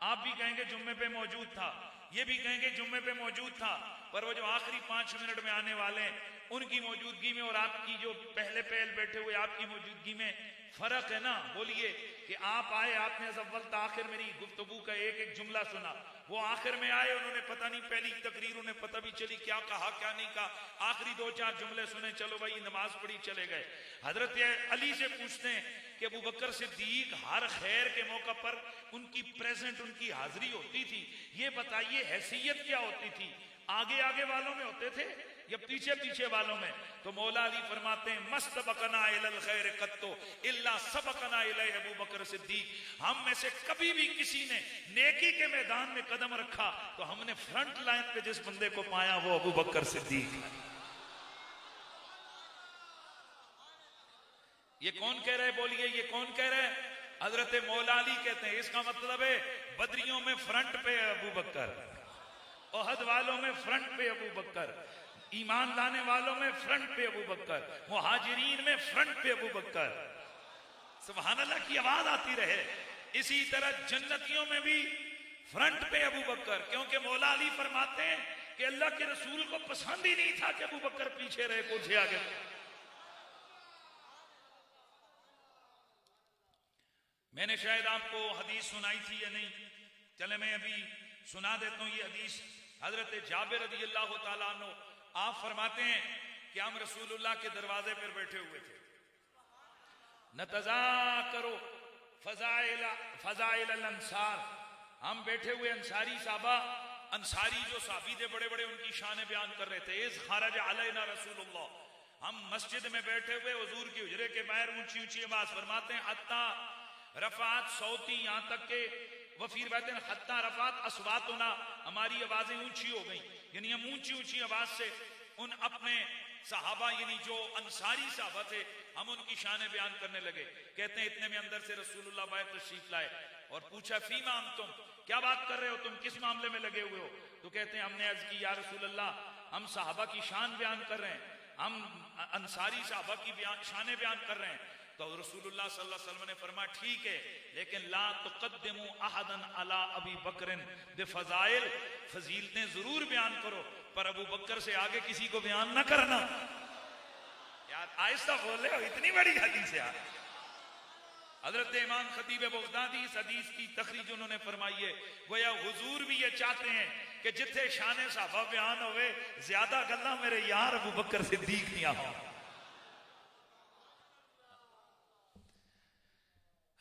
आप भी कहेंगे जुम्मे पे मौजूद था, ये भी कहेंगे जुम्मे पे मौजूद था, पर वो जो आखिरी 5 मिनट में आने वाले हैं उनकी मौजूदगी में और आपकी जो पहले पहल बैठे हुए आपकी मौजूदगी में फर्क है ना। बोलिए कि आप आए, आपने अव्वल तक आखिर मेरी गुफ्तगू का एक एक जुमला सुना, वो आखिर में आए, उन्होंने पता नहीं पहली तकरीर उन्हें पता भी चली क्या कहा क्या नहीं कहा, आखिरी 2-4 जुमले सुने, चलो भाई नमाज पढ़ी चले गए। हजरत अली से पूछते हैं कि अबू बकर सिद्दीक हर खैर के मौका पर उनकी प्रेजेंट, उनकी हाजिरी होती थी, ये बताइए हैसियत क्या होती थी, आगे आगे वालों में होते थे या पीछे पीछे वालों में? तो मौला अली फरमाते हैं मस्त बकना इलल खैर कत्तो इल्ला सबकना इलैहि अबू बकर सिद्दीक, हम में से कभी भी किसी ने नेकी के मैदान में कदम रखा तो हमने फ्रंट लाइन पे जिस बंदे को पाया वो अबू बकर सिद्दीक है। ये कौन कह रहा है? बोलिए ये कौन कह रहा है? हजरत मौला अली कहते हैं। इसका मतलब है बदरियों में फ्रंट पे अबू बकर, ओहद वालों में फ्रंट पे अबू बकर, ईमान लाने वालों में फ्रंट पे अबू बकर, मुहाजिरीन में फ्रंट पे अबू बकर। सुभान अल्लाह की आवाज आती रहे। इसी तरह जन्नतियों में भी फ्रंट पे अबू बकर, क्योंकि मौला अली फरमाते हैं कि अल्लाह के रसूल को पसंद ही नहीं था कि अबू बकर पीछे रहे, कुछ आगे। मैंने शायद आपको हदीस सुनाई थी या नहीं, चले मैं अभी सुना देता हूं ये हदीस। हजरत जाबिर रज़ी अल्लाह तआला अन्हु आप फरमाते हैं कि हम रसूलुल्लाह के दरवाजे पर बैठे हुए थे, नतज़ाकरो फज़ाइल अंसार, हम बैठे हुए अंसारी साहबा, अंसारी जो साहबी थे बड़े बड़े, उनकी शान बयान कर रहे थे। इज़ खरज अलैना रसूलुल्लाह, हम मस्जिद में बैठे हुए हुजूर के हुजरे के बाहर ऊंची ऊंची आवाज फरमाते हैं हत्ता रफात सौती, यहां तक के वफीर कहते हैं हत्ता रफात अस्वातुना, हमारी आवाजें ऊंची हो गई, यानी हम ऊंची ऊंची आवाज से उन अपने सहाबा यानी जो अंसारी सहाबा थे हम उनकी शान बयान करने लगे। कहते हैं इतने में अंदर से रसूलुल्लाह बाहर तशरीफ लाए और पूछा फीमा हम, तुम क्या बात कर रहे हो, तुम किस मामले में लगे हुए हो? तो कहते हैं हमने अर्ज की या रसूलुल्लाह हम सहाबा की शान बयान कर रहे हैं, हम अंसारी सहाबा की शान बयान कर रहे हैं। तो रसूलुल्लाह सल्लल्लाहु अलैहि वसल्लम ने फरमाया ठीक है, लेकिन ला तुक़द्दिमू अहदन अला अबी बकरिन बिफ़ज़ाइल, फजीलतें जरूर बयान करो पर अबू बकर से आगे किसी को बयान ना करना। यार आहिस्ता बोले हो, इतनी बड़ी हदीस यार। हजरत इमाम खतीब बगदादी इस हदीस की तखरीज उन्होंने फरमाई है, गोया हुजूर भी ये चाहते हैं कि जिथे शान सहाबा बयान होवे ज्यादा गल्ला मेरे यार अबू बकर सिद्दीक दियां हो।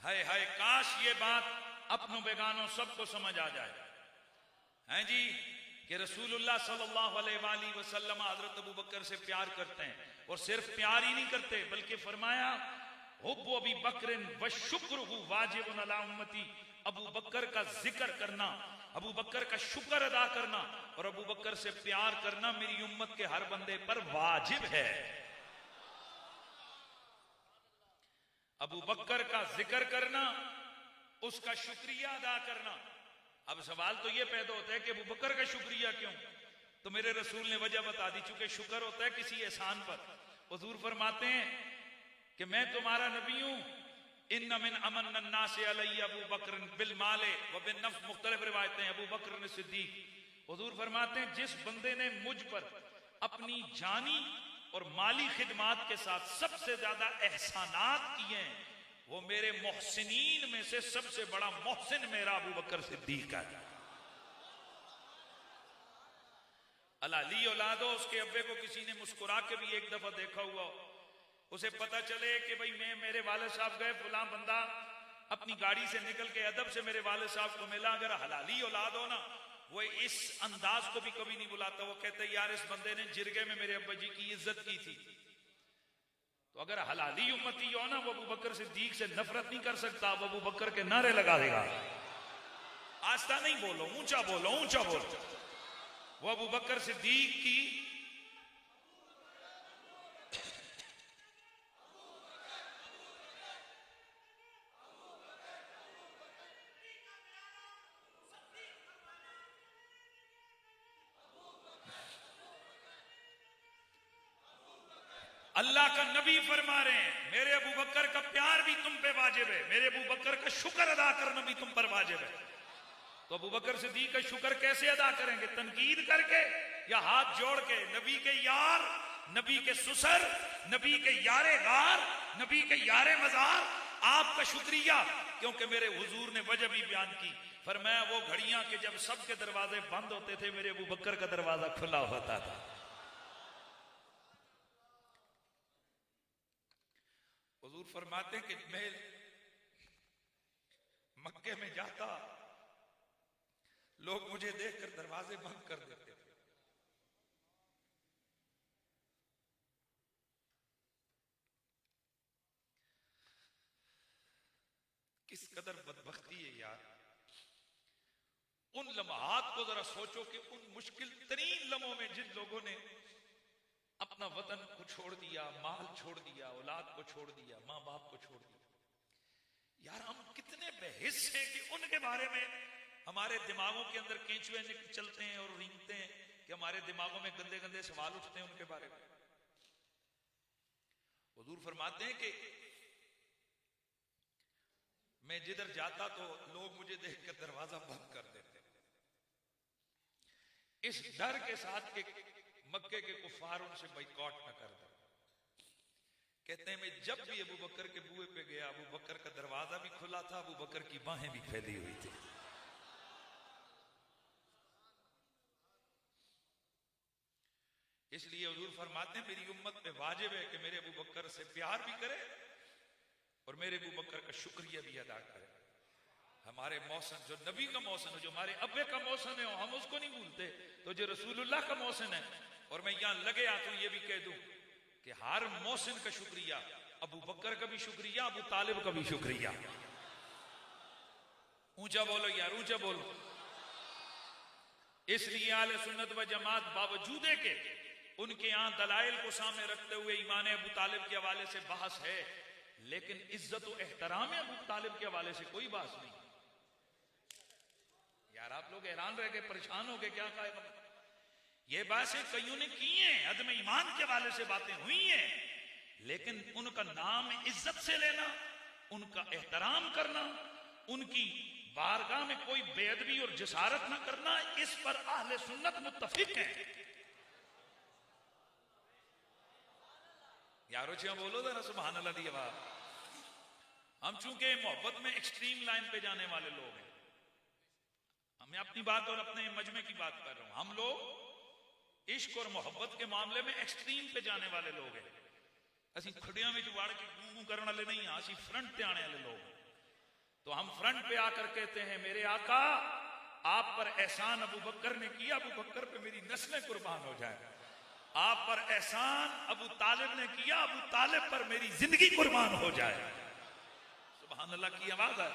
हाय हाय काश ये बात अपनों बेगानों सबको समझ आ जाए हैं जी कि रसूलुल्लाह सल्लल्लाहु अलैहि वसल्लम हजरत अबू बकर से प्यार करते हैं, और सिर्फ प्यार ही नहीं करते बल्कि फरमाया हुब्बु अबी बकरिन व शुक्रुहु वाजिबुन अला उम्मती, अबू बकर का जिक्र करना, अबू बकर का शुक्र अदा करना और अबू बकर से प्यार करना मेरी उम्मत के हर बंदे पर वाजिब है। अबू बकर का जिक्र करना, उसका शुक्रिया अदा करना। अब सवाल तो ये पैदा होता है कि अबू बकर का शुक्रिया क्यों? तो मेरे रसूल ने वजह बता दी, चूंकि शुक्र होता है किसी एहसान पर। हुजूर फरमाते हैं कि मैं तुम्हारा नबी हूं, इन्न मिन अमन अन्नास अलैहि अबू बकर बिल माले व बिन नफ्स, मुख्तलिफ रिवायतें अबू बकर सिद्दीक। हुजूर फरमाते हैं जिस बंदे ने मुझ पर अपनी जानी और माली खिदमात के साथ सबसे ज्यादा एहसानात किए हैं वो मेरे मोहसिनीन में से सबसे बड़ा मोहसिन मेरा अबू बकर सिद्दीक है। अलाली औलाद हो, उसके अब्बे को किसी ने मुस्कुरा के भी एक दफा देखा हुआ, उसे पता चले कि भाई मैं मेरे वालिद साहब गए, फलां बंदा अपनी गाड़ी से निकल के अदब से मेरे वालिद साहब को मिला, अगर हलाली औलाद हो ना, वो इस अंदाज को भी कभी नहीं बुलाता। वो कहते यार इस बंदे ने जिरगे में मेरे अब्बा जी की इज्जत की थी। तो अगर हलाली उम्मती हो ना, वो अबू बकर सिद्दीक से नफरत नहीं कर सकता, वो अबू बकर के नारे लगा देगा। आस्ता नहीं बोलो, ऊंचा बोलो, ऊंचा बोलो। वो अबू बकर सिद्दीक की अल्लाह का नबी फरमा रहे हैं मेरे अबू बकर का प्यार भी तुम पे वाजिब है, मेरे अबू बकर का शुक्र अदा करना भी तुम पर वाजिब है। तो अबू बकर सिद्दीक का शुक्र कैसे अदा करेंगे? तनकीद करके या हाथ जोड़ के? नबी के यार, नबी के सुसर, नबी के यारे गार, नबी के यारे मजार, आपका शुक्रिया। क्योंकि मेरे हुजूर ने वजह भी बयान की, फरमाया वो घड़ियां के जब सबके दरवाजे बंद होते थे, मेरे अबू बकर का दरवाजा खुला होता था। हुजूर फरमाते कि मैं मक्के में जाता, लोग मुझे देखकर दरवाजे बंद कर देते थे। किस कदर बदबख्ती है यार। उन लम्हात को जरा सोचो कि उन मुश्किल तरीन लम्हों में जिन लोगों ने अपना वतन को छोड़ दिया, माल छोड़ दिया, औलाद को छोड़ दिया, माँ बाप को छोड़ दिया, यार हम कितने बेहिस हैं कि उनके बारे में हमारे दिमागों के अंदर केंचुए चलते हैं और रेंगते हैं कि हमारे दिमागों में गंदे गंदे सवाल उठते हैं उनके बारे में। हुजूर फरमाते हैं कि मैं जिधर जाता तो लोग मुझे देखकर दरवाजा बंद कर देते, इस डर के साथ कि मक्के के कुफार उनसे बाइकॉट न कर दे। कहते हैं मैं जब भी अबू बकर के बुए पे गया, अबू बकर का दरवाजा भी खुला था, अबू बकर की बाहें भी फैली हुई थी। इसलिए हुजूर फरमाते हैं मेरी उम्मत पे वाजिब है कि मेरे अबू बकर से प्यार भी करे और मेरे अबू बकर का शुक्रिया भी अदा करे। हमारे मौसम जो नबी का मौसम है, जो हमारे अब्बे का मौसम है, हम उसको नहीं भूलते। तो जो रसूलुल्लाह का मौसम है, और मैं यहां लगे आता हूं ये भी कह दूं कि हर मौसम का शुक्रिया, अबू बकर का भी शुक्रिया, अबू तालिब का भी शुक्रिया। ऊंचा बोलो यार, ऊंचा बोलो। इसलिए आले सुन्नत व जमात बावजूद है कि उनके यहां दलाइल को सामने रखते हुए ईमान अबू तालिब के हवाले से बहस है, लेकिन इज्जत और एहतराम अबू तालिब के हवाले से कोई बहस नहीं। यार आप लोग हैरान रह गए, परेशान हो गए, क्या कहा? ये बातें कईयों ने की हैं, अदम ईमान के हवाले से बातें हुई हैं, लेकिन उनका नाम इज्जत से लेना, उनका एहतराम करना, उनकी बारगाह में कोई बेअदबी और जसारत न करना, इस पर अहले सुन्नत मुत्तफिक हैं। यारो जी बोलो जरा सुभान अल्लाह दी आवाज। हम चूंकि मोहब्बत में एक्सट्रीम लाइन पे जाने वाले लोग हैं, मैं अपनी बात और अपने मजमे की बात कर रहा हूं। हम लोग इश्क और मोहब्बत के मामले में एक्सट्रीम पे जाने वाले लोग हैं। असि खड़ियां में वाड़ के गूं करने वाले नहीं, असि फ्रंट पे आने वाले लोग। तो हम फ्रंट पे आकर कहते हैं मेरे आका आप पर एहसान अबू बकर ने किया, अबू बकर पे मेरी नस्लें कुर्बान हो जाए। आप पर एहसान अबू तालिब ने किया, अबू तालिब पर मेरी जिंदगी कुर्बान हो जाए। सुभान अल्लाह की आवाज है।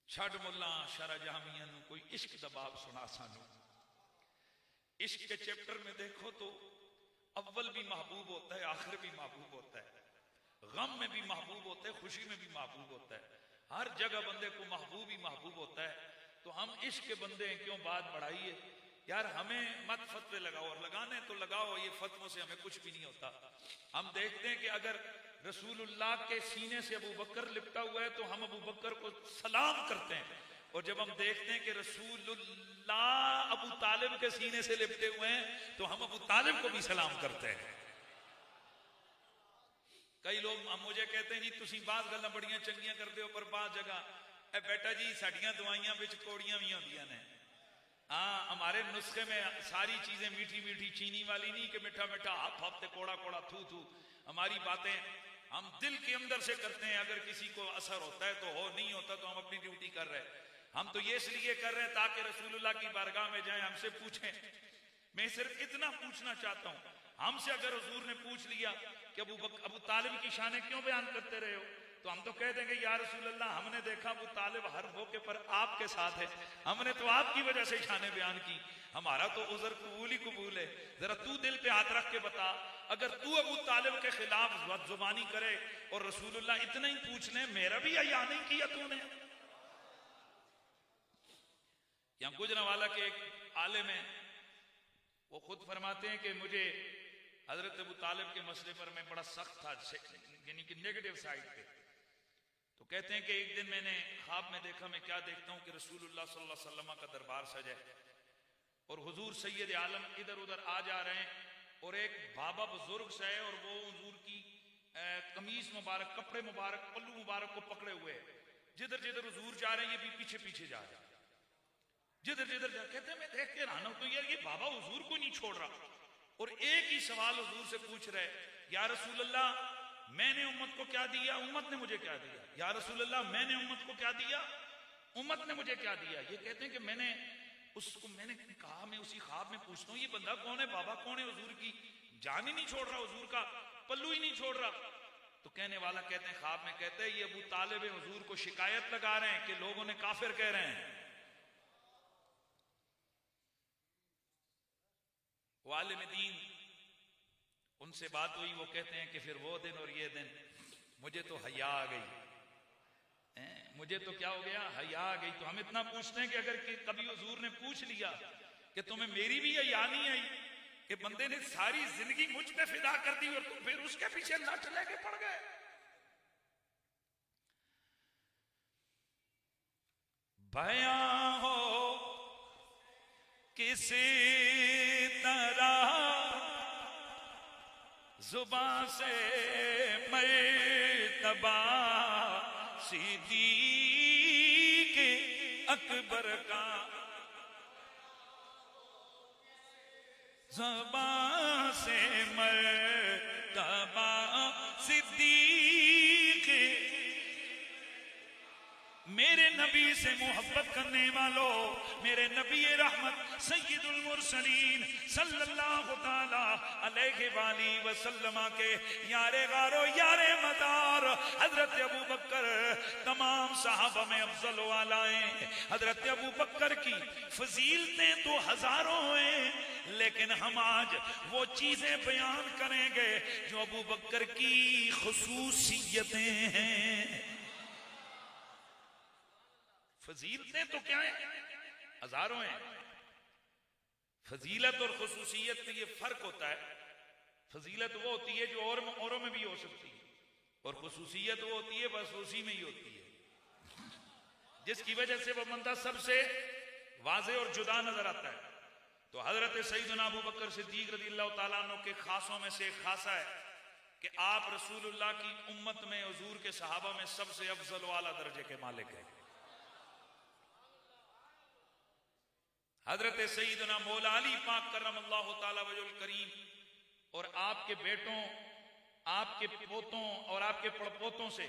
छड़ मुला शरा जामिया कोई इश्क दबाव सुना सानू। इश्क के चैप्टर में देखो तो अव्वल भी महबूब होता है, आखिर भी महबूब होता है, गम में भी महबूब होता है, खुशी में भी महबूब होता है। हर जगह बंदे को महबूब ही महबूब होता है। तो हम इश्क के बंदे हैं, क्यों बात बढ़ाइए यार। हमें मत फतवे लगाओ, और लगाने तो लगाओ, ये फतवों से हमें कुछ भी नहीं होता। हम देखते हैं कि अगर रसूलुल्लाह के सीने से अबू बकर लिपटा हुआ है तो हम अबू बकर को सलाम करते हैं, और जब हम देखते हैं कि रसूलुल्लाह अबू तालिब के सीने से लिपटे हुए हैं तो हम अबू तालिब को भी सलाम करते हैं। कई लोग मुझे कहते हैं जी तुसी बात गल्लां बड़ियां चंगियां करते हो, पर बात जगह ए बेटा जी साड़ियां दवाइयां विच कोड़ियां भी होंदियां ने। हाँ, हमारे नुस्खे में सारी चीजें मीठी मीठी चीनी वाली नहीं कि मीठा मीठा हफ हफ्ते कोड़ा कोड़ा थू थू। हमारी बातें हम दिल के अंदर से करते हैं। अगर किसी को असर होता है तो हो, नहीं होता तो हम अपनी ड्यूटी कर रहे हैं। हम तो ये इसलिए कर रहे हैं ताकि रसूलुल्लाह की बारगाह में जाएं, हमसे पूछें। मैं सिर्फ इतना पूछना चाहता हूं, हमसे अगर हुजूर ने पूछ लिया कि अबू तालिब की शान क्यों बयान करते रहे हो, तो हम तो कह देंगे या रसूलुल्लाह हमने देखा अबू तालिब हर मौके पर आपके साथ है, हमने तो आपकी वजह से शान बयान की, हमारा तो उज़र कबूल ही कबूल है। जरा तू दिल पे हाथ रख के बता, अगर तू अबू तालिब के खिलाफ जुबानी करे और रसूलुल्लाह इतना ही पूछ ले मेरा भी हया नहीं किया तूने। यहाँ गुजरांवाला के एक आलिम है, वो खुद फरमाते हैं कि मुझे हजरत अबू तालिब के मसले पर मैं बड़ा सख्त था, यानी कि नेगेटिव साइड पे। तो कहते हैं कि एक दिन मैंने ख्वाब में देखा, मैं क्या देखता हूँ कि रसूलुल्लाह सल्लल्लाहु अलैहि वसल्लम का दरबार सजा है और हुजूर सैयद आलम इधर उधर आ जा रहे हैं और एक बाबा बुजुर्ग सा है और वो हुजूर की कमीज मुबारक, कपड़े मुबारक, पल्लू मुबारक को पकड़े हुए है। जिधर जिधर हुजूर जा रहे हैं ये भी पीछे पीछे जा रहे हैं, जिधर जिधर जा। कहते हैं मैं देख के रहा हूं तो यार ये बाबा हुजूर को नहीं छोड़ रहा और एक ही सवाल हुजूर से पूछ रहे, या रसूलल्लाह मैंने उम्मत को क्या दिया, उम्मत ने मुझे क्या दिया। या रसूलल्लाह मैंने उम्मत को क्या दिया, उम्मत ने मुझे क्या दिया। ये कहते हैं कि मैंने कहा मैं उसी ख्वाब में पूछता हूँ ये बंदा कौन है, बाबा कौन है, हुजूर की जान ही नहीं छोड़ रहा, हुजूर का पल्लू ही नहीं छोड़ रहा। तो कहने वाला कहते हैं ख्वाब में कहते हैं ये अबू तालिब हुजूर को शिकायत लगा रहे हैं कि लोगों ने काफिर कह रहे हैं। वालिम दीन उनसे बात हुई, वो कहते हैं कि फिर वो दिन और ये दिन मुझे तो हया आ गई, मुझे तो क्या हो गया, हया आ गई। तो हम इतना पूछते हैं कि अगर कभी हुजूर ने पूछ लिया कि तुम्हें मेरी भी हया नहीं आई, कि बंदे ने सारी जिंदगी मुझ पे फिदा कर दी और तुम फिर उसके पीछे लट लेके पड़ गए। बयां हो किसी तरह जुबान से मर्तबा सिद्दीक़ अकबर का, जुबान से मर्तबा सिद्दीक़, मेरे नबी से मोहब्बत करने वालों, मेरे नबी रहमत सय्यदुल मुरसलीन सल्लल्लाहु ताला अलैहि वसल्लम के यारे गारो यारे मदार हजरत अबू बकर तमाम सहाबा में अफजल वाला है। हजरत अबू बकर की फजीलतें तो हजारों हैं, लेकिन हम आज वो चीजें बयान करेंगे जो अबू बकर की खुसूसियतें हैं। फजीलतें तो क्या है, हजारों हैं। फजीलत और खुसूसियत में ये फर्क होता है। फजीलत वो होती है जो औरों में भी हो सकती है, और खुसूसियत वो होती है बस उसी में ही होती है, जिसकी वजह से वो बंदा सबसे वाज़े और जुदा नजर आता है। तो हजरत सैयदना अबू बकर सिद्दीक रज़ियल्लाहु ताला अन्हु के खासों में से एक खासा है कि आप रसूलुल्लाह की उम्मत में हुजूर के सहाबा में सबसे अफजल वाला दर्जे के मालिक है। हजरत सईदना मौला अली पाक करमल्लाहु ताला वजहुल करीम और आपके बेटों, आपके पोतों और आपके पड़पोतों से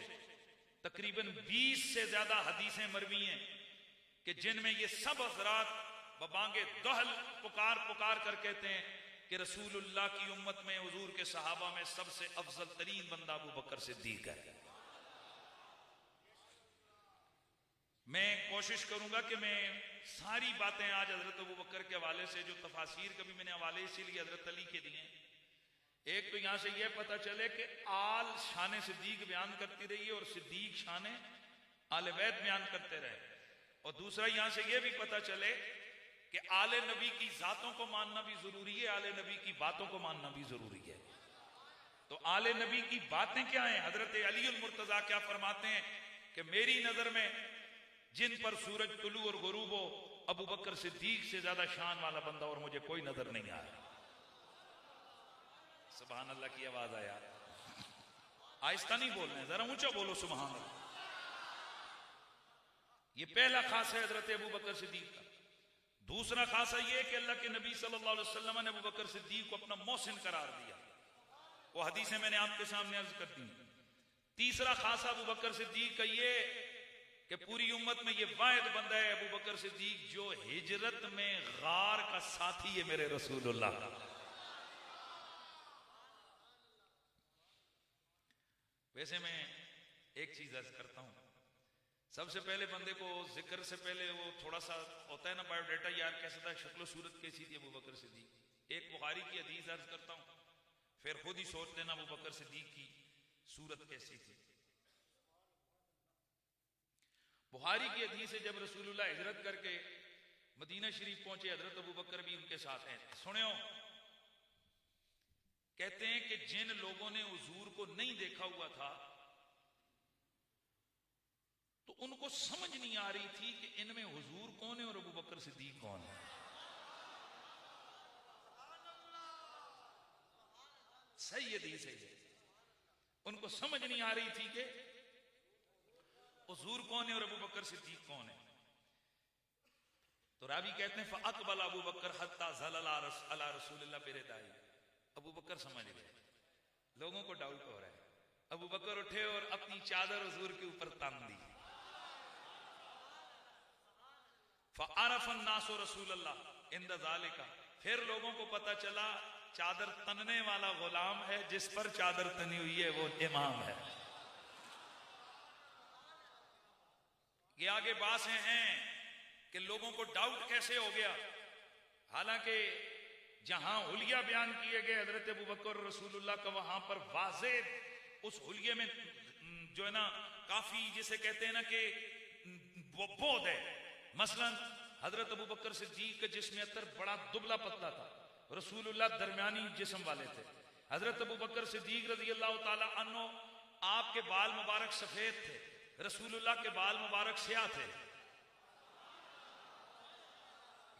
तकरीबन 20 से ज्यादा हदीसें मरवी हैं कि जिनमें ये सब हजरात बबांगे दहल पुकार पुकार कर कहते हैं कि रसूलुल्लाह की उम्मत में हुजूर के सहाबा में सबसे अफजल तरीन बंदा अबू बकर सिद्दीक है। मैं कोशिश करूंगा कि मैं सारी बातें आज हजरत अबू बकर के हवाले से, जो तफासीर कभी मैंने हवाले इसीलिए हजरत अली के दिए, एक तो यहां से यह पता चले कि आल शान सिद्दीक बयान करती रही और सिद्दीक शान आले बैत बयान करते रहे, और दूसरा यहां से यह भी पता चले कि आले नबी की जातों को मानना भी जरूरी है, आले नबी की बातों को मानना भी जरूरी है। तो आले नबी की बातें क्या हैं? हजरत अली मुर्तजा क्या फरमाते हैं कि मेरी नजर में जिन पर सूरज तुलू और गुरूब हो, अबू बकर सिद्दीक से ज्यादा शान वाला बंदा और मुझे कोई नजर नहीं आया। सुभान अल्लाह की आवाज आया। आहिस्ता नहीं बोलना है, जरा ऊंचा बोलो सुभान अल्लाह। ये पहला खास है हजरत अबू बकर सिद्दीक का। दूसरा खासा ये कि अल्लाह के नबी सल्लल्लाहु अलैहि वसल्लम ने अबू बकर सिद्दीक को अपना मोहसिन करार दिया। वो हदीसें मैंने आपके सामने अर्ज कर दी। तीसरा खासा अबू बकर सिद्दीक का ये कि पूरी उम्मत में ये वाहिद बंदा है अबू बकर सिद्दीक जो हिजरत में गार का साथी है मेरे रसूलुल्लाह। वैसे मैं एक चीज अर्ज करता हूं, सबसे पहले बंदे को जिक्र से पहले वो थोड़ा सा होता है ना बायोडाटा, यार कैसा था, शक्ल सूरत कैसी थी अबू बकर सिद्दीक। एक बुखारी की हदीस अर्ज करता हूं, फिर खुद ही सोच लेना अबू बकर सिद्दीक की सूरत कैसी थी। बुखारी की हदीस है, जब रसूलुल्लाह हिजरत करके मदीना शरीफ पहुंचे, हजरत अबू बकर भी उनके साथ हैं। सुनियो, कहते हैं कि जिन लोगों ने हुजूर को नहीं देखा हुआ था तो उनको समझ नहीं आ रही थी कि इनमें हुजूर कौन है और अबू बकर सिद्दीक कौन है। सही हदीस है ये। उनको समझ नहीं आ रही थी कि हुजूर कौन है और अबू बकर सिद्दीक कौन है। तो रावी कहते हैं फअक़बल अबू बकर हत्ता ज़लला अला रसूलिल्लाह बिरदाई। अबू बकर समझ गए, लोगों को डाउट हो रहा है। अबू बकर उठे और अपनी चादर हुजूर के ऊपर तान दी। फ़अरफ़ अन्नास रसूलल्लाह इंद ज़ालिका। फिर लोगों को पता चला चादर तनने वाला गुलाम है, जिस पर चादर तनी हुई है वो इमाम है। ये आगे बातें हैं कि लोगों को डाउट कैसे हो गया, हालांकि जहां हुलिया बयान किए गए हजरत अबू बकर रसूलुल्लाह का, वहां पर वाज़ेह उस हुलिये में जो है ना काफी जिसे कहते हैं ना कि बोध है। मसलन हजरत अबू बकर सिद्दीक का जिस्म अतर बड़ा दुबला पतला था, रसूलुल्लाह दरमियानी जिस्म वाले थे। हजरत अबू बकर सिद्दीक रज़ी अल्लाह ताला अन्हो आपके बाल मुबारक सफेद थे, रसूलुल्लाह के बाल मुबारक स्याह थे।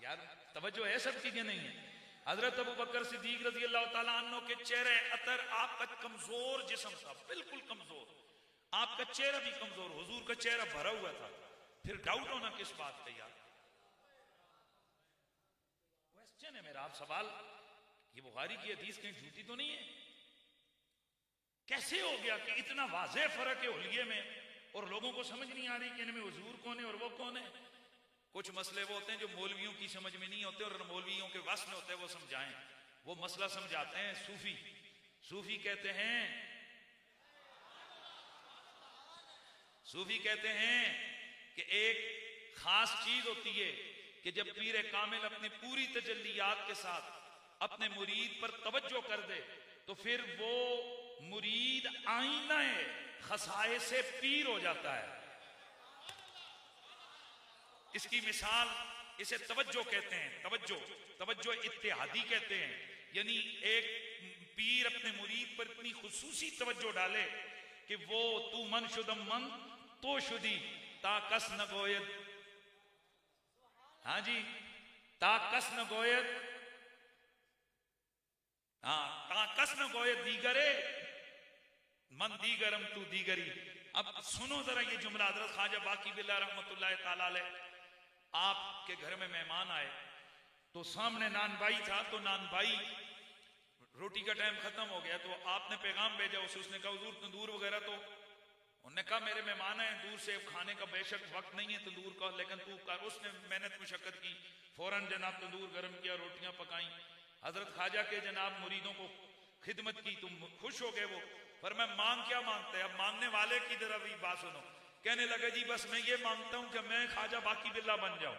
यार तवज्जो है, सब चीजें नहीं है। हजरत अबू बकर सिद्दीक रज़ी अल्लाह ताला अन्हो के चेहरे अतर आपका कमजोर जिस्म था, बिल्कुल कमजोर, आपका चेहरा भी कमजोर, हुजूर का चेहरा भरा हुआ था। फिर डाउट होना किस बात का यार? क्वेश्चन है मेरा, आप सवाल, ये बुखारी की हदीस कहीं झूठी तो नहीं है? कैसे हो गया कि इतना वाज़ेह फर्क है हुलिये में और लोगों को समझ नहीं आ रही कि इनमें हुजूर कौन है और वो कौन है? कुछ मसले वो होते हैं जो मौलवियों की समझ में नहीं होते और मौलवियों के वस में होते हैं, वो समझाएं। वो मसला समझाते हैं सूफी। सूफी कहते हैं कि एक खास चीज होती है कि जब पीर कामिल अपनी पूरी तजल्लियात के साथ अपने मुरीद पर तवज्जो कर दे तो फिर वो मुरीद आईना खसाए से पीर हो जाता है। इसकी मिसाल, इसे तवज्जो कहते हैं, तवज्जो इत्तेहादी कहते हैं। यानी एक पीर अपने मुरीद पर इतनी खुसूसी तवज्जो डाले कि वो तू मन शुदम मन तो शुदी ताकस न गोयद, हाँ जी, ताकस न गोयद, हाँ ताकस न गोयद दीगरे मन दीगरम तू दीगरी। अब सुनो जरा ये जुमला, हजरत ख्वाजा बाकी बिल्लाह रहमतुल्लाह ताला अलैह आपके घर में मेहमान आए तो सामने नान भाई था, तो नान भाई रोटी का टाइम खत्म हो गया तो आपने पैगाम भेजा उसे, उसने कहा हुजूर तंदूर वगैरह, तो उन्होंने कहा मेरे मेहमान हैं, दूर से खाने का बेशक वक्त नहीं है तंदूर का, लेकिन तू कर। उसने मेहनत मुशक्कत की, फौरन जनाब तंदूर गर्म किया, रोटियां पकाई, हजरत ख्वाजा के जनाब मुरीदों को खिदमत की, तुम खुश हो गए। वो पर मैं मांग क्या मांगते हैं? अब मांगने वाले की तरफ भी बात सुनो। कहने लगे जी बस मैं ये मांगता हूं कि मैं ख्वाजा बाकी बिल्ला बन जाऊं।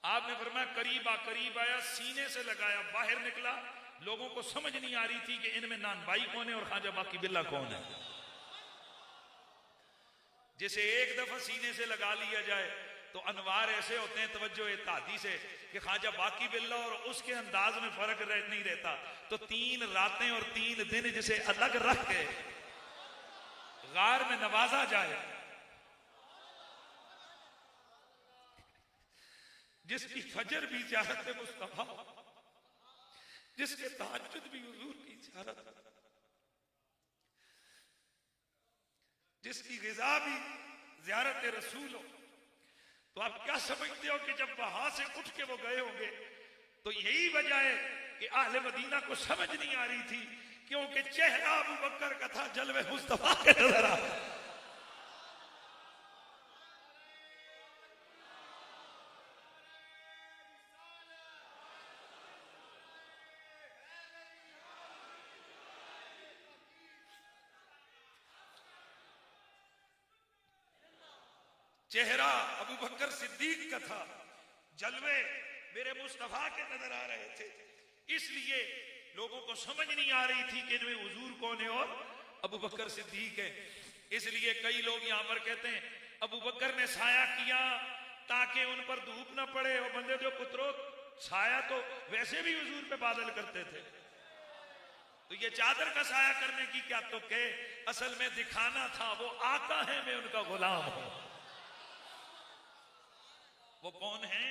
आपने फरमाया करीब आया, सीने से लगाया, बाहर निकला, लोगों को समझ नहीं आ रही थी कि इनमें नान भाई कौन है और ख्वाजा बाकी बिल्ला कौन है। जिसे एक दफा सीने से लगा लिया जाए तो अनवार ऐसे होते हैं तवज्जो इत्तेहादी से कि ख्वाजा बाकी बिल्ला और उसके अंदाज में फर्क नहीं रहता। तो 3 रातें और 3 दिन जिसे अलग रख के गार में नवाजा जाए, जिसकी फजर भी ज़ियारत मुस्तफा, जिसके तहज्जुद भी हुजूर की ज़ियारत, जिसकी ग़िज़ा भी ज़ियारत रसूल हो, तो आप क्या समझते हो कि जब वहां से उठ के वो गए होंगे तो यही वजह है कि अहले मदीना को समझ नहीं आ रही थी, क्योंकि चेहरा अबू बकर का था, जलवे मुस्तफा के नजर आ रहा। चेहरा अबू बकर सिद्दीक का था, जलवे मेरे मुस्तफा के नजर आ रहे थे, इसलिए लोगों को समझ नहीं आ रही थी कि इनमें हुजूर कौन है और अबू बकर सिद्दीक है। इसलिए कई लोग यहां पर कहते हैं अबू बकर ने साया किया ताकि उन पर धूप न पड़े, और बंदे जो पुत्रो साया तो वैसे भी हुजूर पे बादल करते थे, तो ये चादर का साया करने की क्या तो के असल में दिखाना था वो आका है, मैं उनका गुलाम हूं। वो कौन है?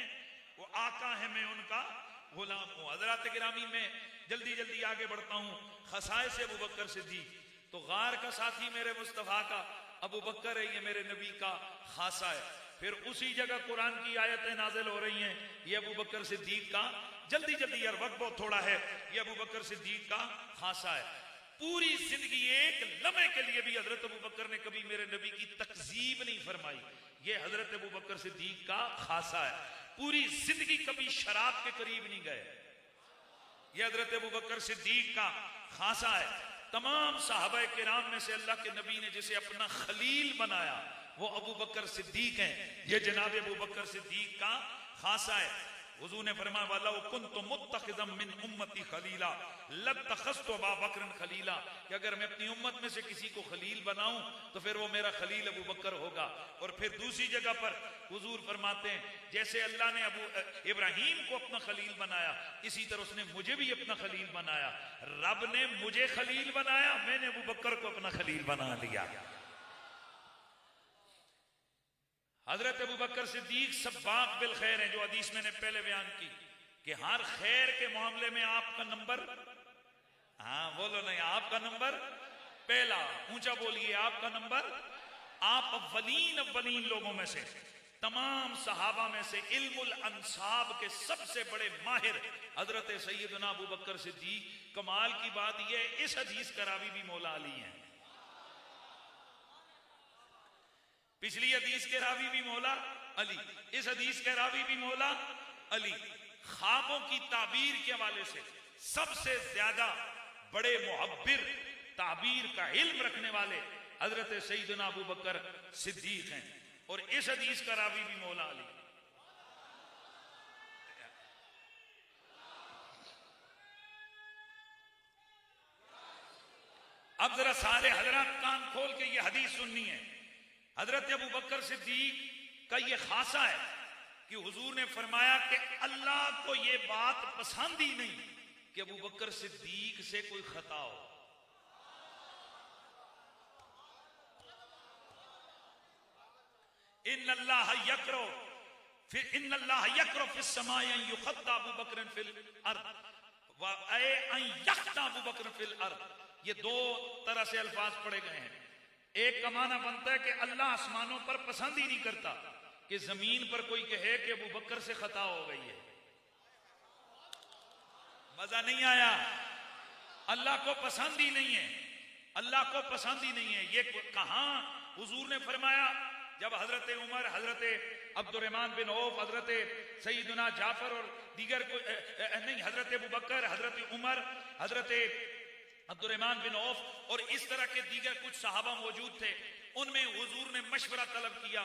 वो आका है, मैं उनका गुलाम हूं। हजरत गिरामी में जल्दी जल्दी आगे बढ़ता हूं। खसाए से अबू बकर सिद्दीक, तो गार का साथी मेरे मुस्तफा का अबू बकर है, ये मेरे नबी का खासा है। फिर उसी जगह कुरान की आयतें नाजिल हो रही हैं, ये अबू बकर सिद्दीक का, जल्दी जल्दी यार वक्त बहुत थोड़ा है, ये अबू बकर सिद्दीक का खासा है। पूरी जिंदगी एक लम्हे के लिए भी हजरत अबू बकर ने कभी मेरे नबी की तकजीब नहीं फरमाई, ये हजरत अबू बकर सिद्दीक का खासा है। पूरी जिंदगी कभी शराब के करीब नहीं गए, ये हजरत अबू बकर सिद्दीक का खासा है। तमाम साहबा किराम में से अल्लाह के नबी ने जिसे अपना खलील बनाया वो अबू बकर सिद्दीक हैं, ये जनाब अबू बकर सिद्दीक का खासा है। हुजूर ने फरमाया वाला कुन्तु मुत्तखिज़म मिन उम्मती खलीला लत्तखज़्तु अबा बकर खलीला, कि अगर मैं अपनी उम्मत में से किसी को खलील बनाऊं तो फिर वो मेरा खलील अबू बकर होगा। और फिर दूसरी जगह पर हुजूर फरमाते हैं जैसे अल्लाह ने अबू इब्राहीम को अपना खलील बनाया, इसी तरह उसने मुझे भी अपना खलील बनाया। रब ने मुझे खलील बनाया, मैंने अबू बकर को अपना खलील बना लिया। हजरत अबू बकर सिद्दीक सब्बाक बिल खैर है, जो हदीस मैंने पहले बयान की कि हर खैर के मामले में आपका नंबर, हाँ बोलो नहीं, आपका नंबर पहला, ऊंचा बोलिए, आपका नंबर, आप अव्वलीन लोगों में से, तमाम सहाबा में से इल्मुल अंसाब के सबसे बड़े माहिर हजरत सैयदना अबू बकर सिद्दीक। कमाल की बात यह, इस हदीस का रावी भी मौला अली हैं, पिछली हदीस के रावी भी मौला अली, इस हदीस के रावी भी मौला अली। ख्वाबों की ताबीर के हवाले से सबसे ज्यादा बड़े मुहब्बिर, ताबीर का इल्म रखने वाले हजरत सैयदना अबू बकर सिद्दीक हैं, और इस हदीस का रावी भी मौला अली। अब जरा सारे हजरत कान खोल के ये हदीस सुननी है। हजरत अबू बकर सिद्दीक का ये खासा है कि हुजूर ने फरमाया कि अल्लाह को ये बात पसंद ही नहीं कि अबू बकर सिद्दीक से कोई खता हो। इन्नल्लाह यकरो फिस समाए अन युखत्ता अबू बकर फिल अर्द व अन यख्ता अबू बकर फिल अर्द, ये दो तरह से अल्फाज पढ़े गए हैं। एक का माना बनता है कि अल्लाह आसमानों पर पसंद ही नहीं करता कि जमीन पर कोई कहे कि अबू बकर से खता हो गई है। मजा नहीं आया? अल्लाह को पसंद ही नहीं है, अल्लाह को पसंद ही नहीं है। ये कहां हुजूर ने फरमाया जब हजरत उमर, हजरत अब्दुर्रहमान बिन औफ, हजरत सैयदना जाफर और दीगर को नहीं, हजरत अबू बकर, हजरत उमर, हजरत अब्दुर्रहमान बिन औफ और इस तरह के दीगर कुछ सहाबा मौजूद थे, उनमें हुजूर ने मशवरा तलब किया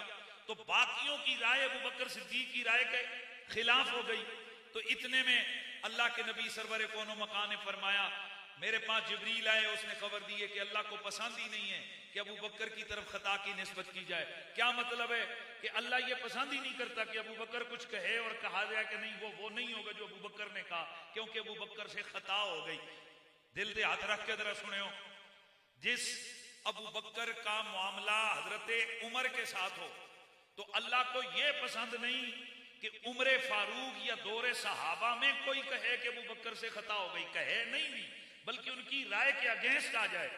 तो बाकियों की राय अबू बकर सिद्दीक की राय के खिलाफ हो गई। तो इतने में अल्लाह के नबी सरवर कौनो मकान ने फरमाया, मेरे पास जिब्रील आए, उसने खबर दी है कि अल्लाह को पसंद ही नहीं है कि अबू बकर की तरफ खता की निस्बत की जाए। क्या मतलब है कि अल्लाह ये पसंद ही नहीं करता कि अबू बकर कुछ कहे और कहा जाए कि नहीं वो नहीं होगा जो अबू बकर ने कहा, क्योंकि अबू बकर से खता हो गई। दिल दे हाथ रख के जरा सुनो, जिस अबू बकर का मामला हजरत उमर के साथ हो तो अल्लाह को यह पसंद नहीं कि उम्र फारूक या दौरे सहाबा में कोई कहे कि अबू बकर से खता हो गई, कहे नहीं हुई, बल्कि उनकी राय के अगेंस्ट आ जाए।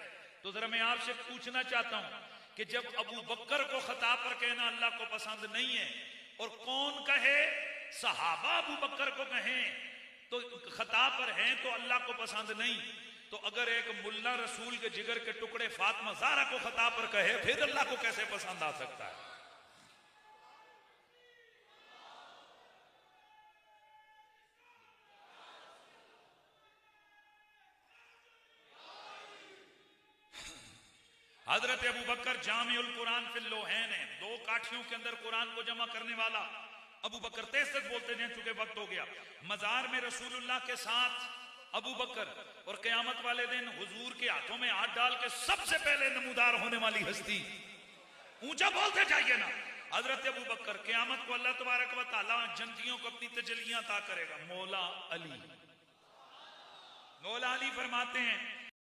तो जरा मैं आपसे पूछना चाहता हूं कि जब अबू बकर को खता पर कहना अल्लाह को पसंद नहीं है और कौन कहे सहाबा अबू बकर को कहें तो खता पर हैं तो अल्लाह को पसंद नहीं, तो अगर एक मुल्ला रसूल के जिगर के टुकड़े फातिमा ज़हरा को खता पर कहे फिर अल्लाह को कैसे पसंद आ सकता है? हजरत अबू बकर जामिउल कुरान फिल लोहैन है, दो काठियों के अंदर कुरान को जमा करने वाला अबू बकर। तेज तक बोलते हैं चूंकि वक्त हो गया। मजार में रसूलुल्लाह के साथ अबू बकर और क़यामत वाले दिन हुजूर के हाथों में हाथ डाल के सबसे पहले नमूदार होने वाली हस्ती, ऊंचा बोलते जाइए ना, हजरत अबू बकर। क़यामत को अल्लाह तबारक व तआला जन्नतियों को अपनी तजल्लियां अता करेगा। मौला अली फरमाते हैं